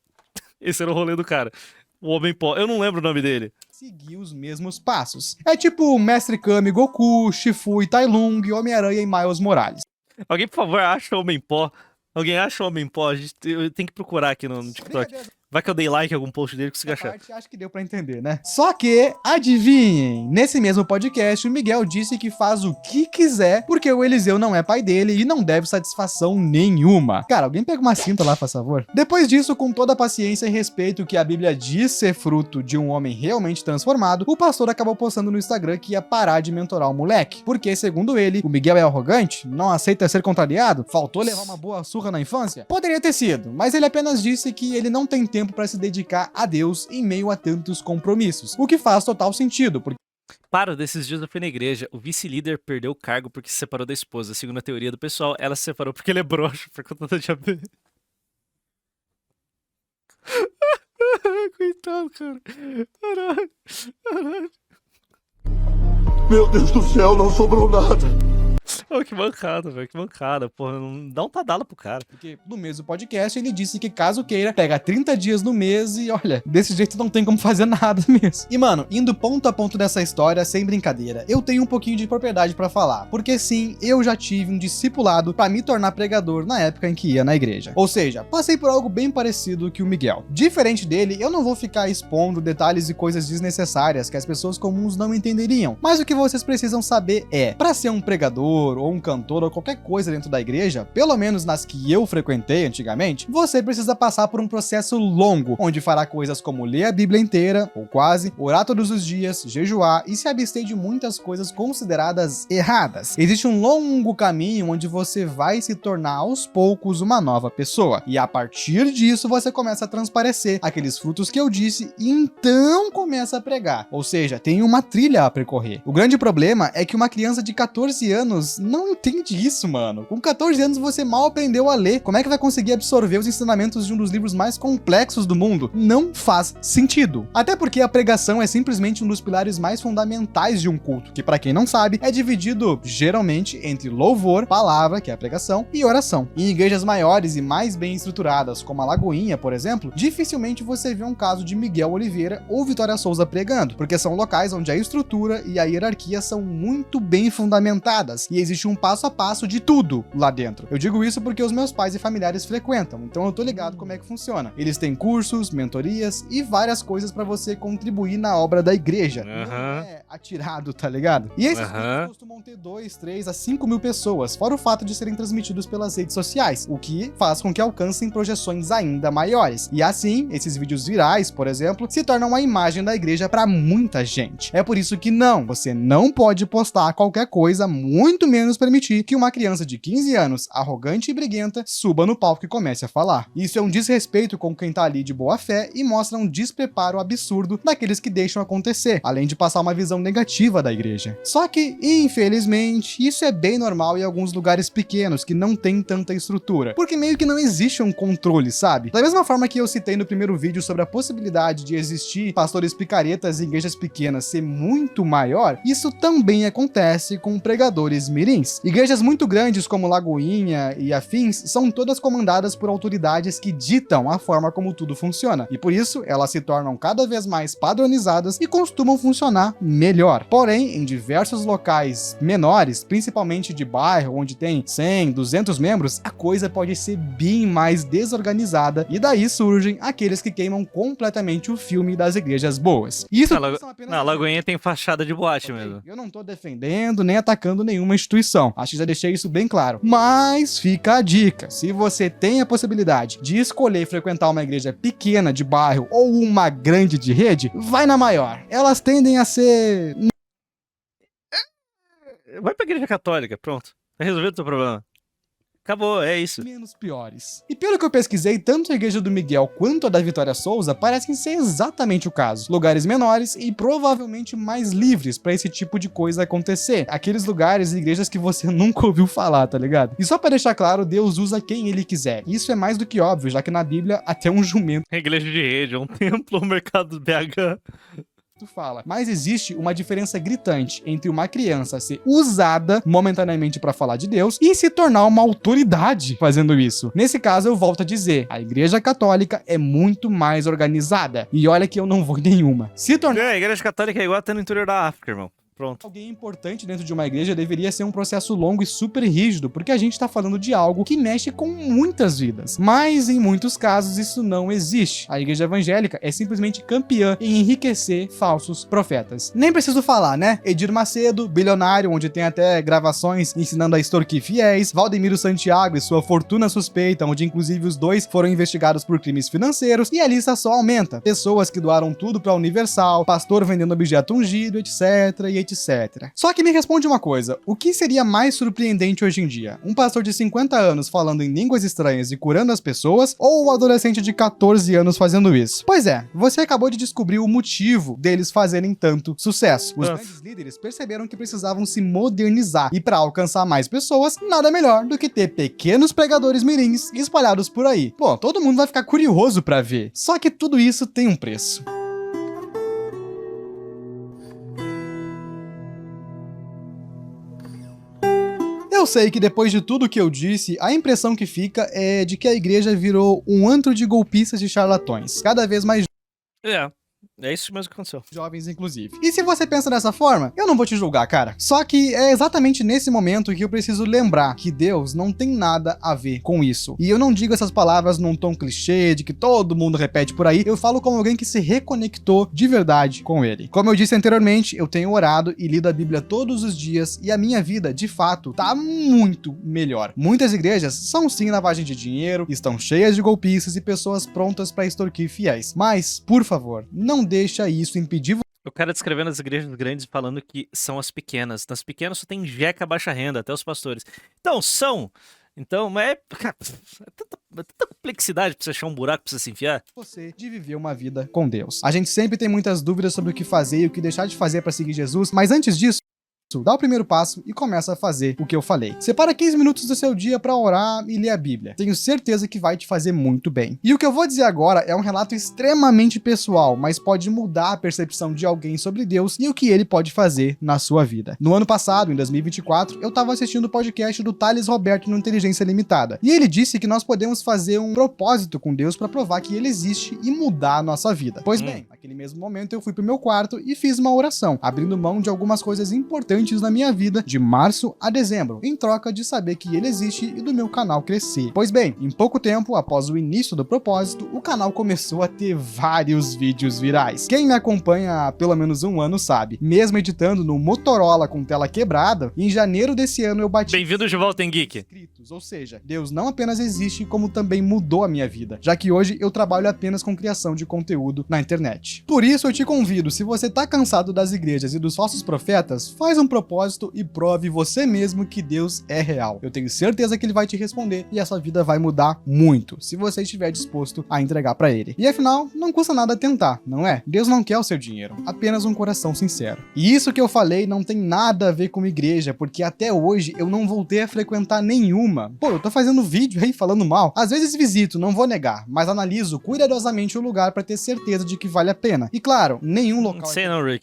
Esse era o rolê do cara. O Homem Pó. Eu não lembro o nome dele. Seguir os mesmos passos. É tipo Mestre Kami, Goku, Shifu, Tai Lung, Homem-Aranha e Miles Morales. Alguém, por favor, acha o Homem Pó. Alguém acha o Homem Pó? Eu tenho que procurar aqui no TikTok. Vai que eu dei like em algum post dele que consigo achar. Acho que deu pra entender, né? Só que, adivinhem, nesse mesmo podcast, o Miguel disse que faz o que quiser, porque o Eliseu não é pai dele e não deve satisfação nenhuma. Cara, alguém pega uma cinta lá, por favor. Depois disso, com toda a paciência e respeito que a Bíblia diz ser fruto de um homem realmente transformado, o pastor acabou postando no Instagram que ia parar de mentorar o moleque. Porque, segundo ele, o Miguel é arrogante, não aceita ser contrariado, faltou levar uma boa surra na infância? Poderia ter sido, mas ele apenas disse que ele não tem tempo para se dedicar a Deus em meio a tantos compromissos, o que faz total sentido, porque... Para desses dias eu fui na igreja, o vice-líder perdeu o cargo porque se separou da esposa. Segundo a teoria do pessoal, ela se separou porque ele é broxo, por conta da diabetes. Coitado, cara. Caralho. Meu Deus do céu, não sobrou nada. Pô, que mancada, velho, que mancada. Porra, não dá um tadalo pro cara. Porque no mesmo podcast ele disse que caso queira, pega 30 dias no mês e olha, desse jeito não tem como fazer nada mesmo. E mano, indo ponto a ponto dessa história, sem brincadeira, eu tenho um pouquinho de propriedade pra falar. Porque sim, eu já tive um discipulado pra me tornar pregador na época em que ia na igreja. Ou seja, passei por algo bem parecido que o Miguel. Diferente dele, eu não vou ficar expondo detalhes e coisas desnecessárias que as pessoas comuns não entenderiam. Mas o que vocês precisam saber é, pra ser um pregador ou um cantor ou qualquer coisa dentro da igreja, pelo menos nas que eu frequentei antigamente, você precisa passar por um processo longo, onde fará coisas como ler a Bíblia inteira, ou quase, orar todos os dias, jejuar e se abster de muitas coisas consideradas erradas. Existe um longo caminho onde você vai se tornar aos poucos uma nova pessoa, e a partir disso você começa a transparecer aqueles frutos que eu disse e então começa a pregar. Ou seja, tem uma trilha a percorrer. O grande problema é que uma criança de 14 anos não entende isso, mano. Com 14 anos você mal aprendeu a ler. Como é que vai conseguir absorver os ensinamentos de um dos livros mais complexos do mundo? Não faz sentido. Até porque a pregação é simplesmente um dos pilares mais fundamentais de um culto, que pra quem não sabe, é dividido geralmente entre louvor, palavra, que é a pregação, e oração. Em igrejas maiores e mais bem estruturadas, como a Lagoinha, por exemplo, dificilmente você vê um caso de Miguel Oliveira ou Vitória Souza pregando, porque são locais onde a estrutura e a hierarquia são muito bem fundamentadas e existe um passo a passo de tudo lá dentro. Eu digo isso porque os meus pais e familiares frequentam, então eu tô ligado como é que funciona. Eles têm cursos, mentorias e várias coisas pra você contribuir na obra da igreja. Não é atirado, tá ligado? E esses cursos costumam ter 2, 3 a 5 mil pessoas, fora o fato de serem transmitidos pelas redes sociais, o que faz com que alcancem projeções ainda maiores. E assim, esses vídeos virais, por exemplo, se tornam a imagem da igreja pra muita gente. É por isso que você não pode postar qualquer coisa, muito menos permitir que uma criança de 15 anos, arrogante e briguenta, suba no palco e comece a falar. Isso é um desrespeito com quem tá ali de boa fé e mostra um despreparo absurdo daqueles que deixam acontecer, além de passar uma visão negativa da igreja. Só que, infelizmente, isso é bem normal em alguns lugares pequenos que não tem tanta estrutura, porque meio que não existe um controle, sabe? Da mesma forma que eu citei no primeiro vídeo sobre a possibilidade de existir pastores picaretas em igrejas pequenas ser muito maior, isso também acontece com pregadores mirins. Igrejas muito grandes como Lagoinha e afins são todas comandadas por autoridades que ditam a forma como tudo funciona, e por isso elas se tornam cada vez mais padronizadas e costumam funcionar melhor. Porém, em diversos locais menores, principalmente de bairro, onde tem 100, 200 membros, a coisa pode ser bem mais desorganizada, e daí surgem aqueles que queimam completamente o filme das igrejas boas. Isso na Lagoinha tem fachada de boate mesmo. Eu não tô defendendo nem atacando nenhuma instituição, acho que já deixei isso bem claro. Mas fica a dica, se você tem a possibilidade de escolher frequentar uma igreja pequena de bairro ou uma grande de rede, vai na maior. Elas tendem a ser... Vai pra igreja católica, pronto. Tá resolvido o teu problema. Acabou, é isso. Menos piores. E pelo que eu pesquisei, tanto a igreja do Miguel quanto a da Vitória Souza parecem ser exatamente o caso. Lugares menores e provavelmente mais livres pra esse tipo de coisa acontecer. Aqueles lugares e igrejas que você nunca ouviu falar, tá ligado? E só pra deixar claro, Deus usa quem ele quiser. Isso é mais do que óbvio, já que na Bíblia até um jumento... Igreja de rede, um templo, um mercado BH... fala. Mas existe uma diferença gritante entre uma criança ser usada momentaneamente para falar de Deus e se tornar uma autoridade fazendo isso. Nesse caso, eu volto a dizer, a Igreja Católica é muito mais organizada. E olha que eu não vou em nenhuma. Se tornar... A Igreja Católica é igual até no interior da África, irmão. Pronto. Alguém importante dentro de uma igreja deveria ser um processo longo e super rígido, porque a gente tá falando de algo que mexe com muitas vidas. Mas, em muitos casos, isso não existe. A igreja evangélica é simplesmente campeã em enriquecer falsos profetas. Nem preciso falar, né? Edir Macedo, bilionário, onde tem até gravações ensinando a extorquir fiéis, Valdemiro Santiago e sua fortuna suspeita, onde inclusive os dois foram investigados por crimes financeiros, e a lista só aumenta. Pessoas que doaram tudo pra Universal, pastor vendendo objeto ungido, etc, e etc. Só que me responde uma coisa, o que seria mais surpreendente hoje em dia? Um pastor de 50 anos falando em línguas estranhas e curando as pessoas, ou um adolescente de 14 anos fazendo isso? Pois é, você acabou de descobrir o motivo deles fazerem tanto sucesso. Os grandes líderes perceberam que precisavam se modernizar, e para alcançar mais pessoas, nada melhor do que ter pequenos pregadores mirins espalhados por aí. Pô, todo mundo vai ficar curioso pra ver. Só que tudo isso tem um preço. Eu sei que depois de tudo que eu disse, a impressão que fica é de que a igreja virou um antro de golpistas e charlatões, cada vez mais É isso mesmo que aconteceu. jovens, inclusive. E se você pensa dessa forma, eu não vou te julgar, cara. Só que é exatamente nesse momento que eu preciso lembrar que Deus não tem nada a ver com isso. E eu não digo essas palavras num tom clichê de que todo mundo repete por aí. Eu falo como alguém que se reconectou de verdade com ele. Como eu disse anteriormente, eu tenho orado e lido a Bíblia todos os dias e a minha vida, de fato, tá muito melhor. Muitas igrejas são sim lavagem de dinheiro, estão cheias de golpistas e pessoas prontas para extorquir fiéis. Mas, por favor, não deixa isso impedir O cara descrevendo as igrejas grandes falando que são as pequenas. Nas pequenas só tem jeca baixa renda, até os pastores. Então, são. Então, mas cara, é tanta complexidade pra você achar um buraco pra você se enfiar. você de viver uma vida com Deus. A gente sempre tem muitas dúvidas sobre o que fazer e o que deixar de fazer para seguir Jesus, mas antes disso, dá o primeiro passo e começa a fazer o que eu falei. Separa 15 minutos do seu dia para orar e ler a Bíblia. Tenho certeza que vai te fazer muito bem. E o que eu vou dizer agora é um relato extremamente pessoal, mas pode mudar a percepção de alguém sobre Deus e o que ele pode fazer na sua vida. No ano passado, em 2024, eu estava assistindo o podcast do Thales Roberto no Inteligência Limitada. E ele disse que nós podemos fazer um propósito com Deus para provar que ele existe e mudar a nossa vida. Pois bem, naquele mesmo momento eu fui pro meu quarto e fiz uma oração, abrindo mão de algumas coisas importantes na minha vida de março a dezembro, em troca de saber que ele existe e do meu canal crescer. Pois bem, em pouco tempo, após o início do propósito, o canal começou a ter vários vídeos virais. Quem me acompanha há pelo menos um ano sabe, mesmo editando no Motorola com tela quebrada, em janeiro desse ano eu bati... Bem-vindo de volta em Geek. Ou seja, Deus não apenas existe, como também mudou a minha vida, já que hoje eu trabalho apenas com criação de conteúdo na internet. Por isso eu te convido, se você tá cansado das igrejas e dos falsos profetas, faz um propósito e prove você mesmo que Deus é real. Eu tenho certeza que ele vai te responder e a sua vida vai mudar muito, se você estiver disposto a entregar pra ele. E afinal, não custa nada tentar, não é? Deus não quer o seu dinheiro, apenas um coração sincero. E isso que eu falei não tem nada a ver com igreja, porque até hoje eu não voltei a frequentar nenhuma. Pô, eu tô fazendo vídeo aí falando mal. Às vezes visito, não vou negar, mas analiso cuidadosamente o lugar pra ter certeza de que vale a pena. E claro, nenhum local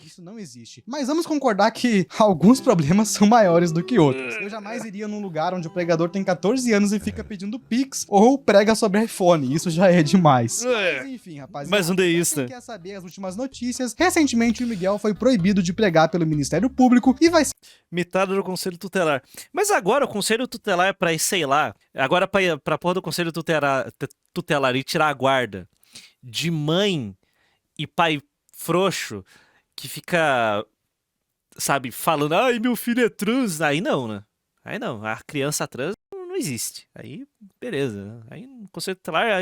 isso não existe. Mas vamos concordar que alguns problemas são maiores do que outros. Eu jamais iria num lugar onde o pregador tem 14 anos e fica pedindo Pix ou prega sobre iPhone. Isso já é demais. Mas enfim, rapaziada. Mais um deísta. Quem quer saber as últimas notícias? Recentemente o Miguel foi proibido de pregar pelo Ministério Público e vai ser metade do Conselho Tutelar. Mas agora o Conselho Tutelar é pra ir, sei lá, agora pra porra do Conselho Tutelar e tirar a guarda de mãe e pai frouxo que fica, sabe, falando, ai, meu filho é trans. Aí não, né? Aí não, a criança trans não existe. Aí, beleza. Aí o Conselho Tutelar...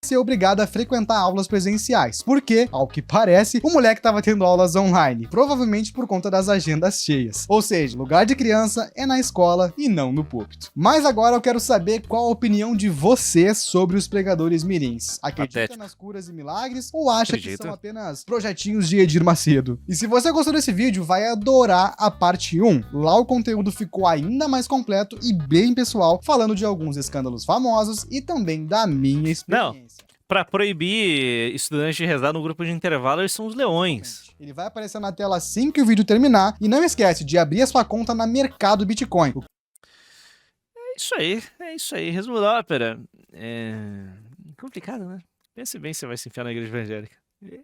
ser obrigado a frequentar aulas presenciais, porque, ao que parece, o moleque tava tendo aulas online, provavelmente por conta das agendas cheias. Ou seja, lugar de criança é na escola e não no púlpito. Mas agora eu quero saber qual a opinião de vocês sobre os pregadores mirins. Acredita nas curas e milagres ou acha que são apenas projetinhos de Edir Macedo? E se você gostou desse vídeo, vai adorar a parte 1. Lá o conteúdo ficou ainda mais completo e bem pessoal, falando de alguns escândalos famosos e também da minha experiência. Não. Pra proibir estudantes de rezar no grupo de intervalo, eles são os leões. Ele vai aparecer na tela assim que o vídeo terminar. E não esquece de abrir a sua conta na Mercado Bitcoin. É isso aí. Resumo da ópera. É complicado, né? Pense bem se você vai se enfiar na igreja evangélica.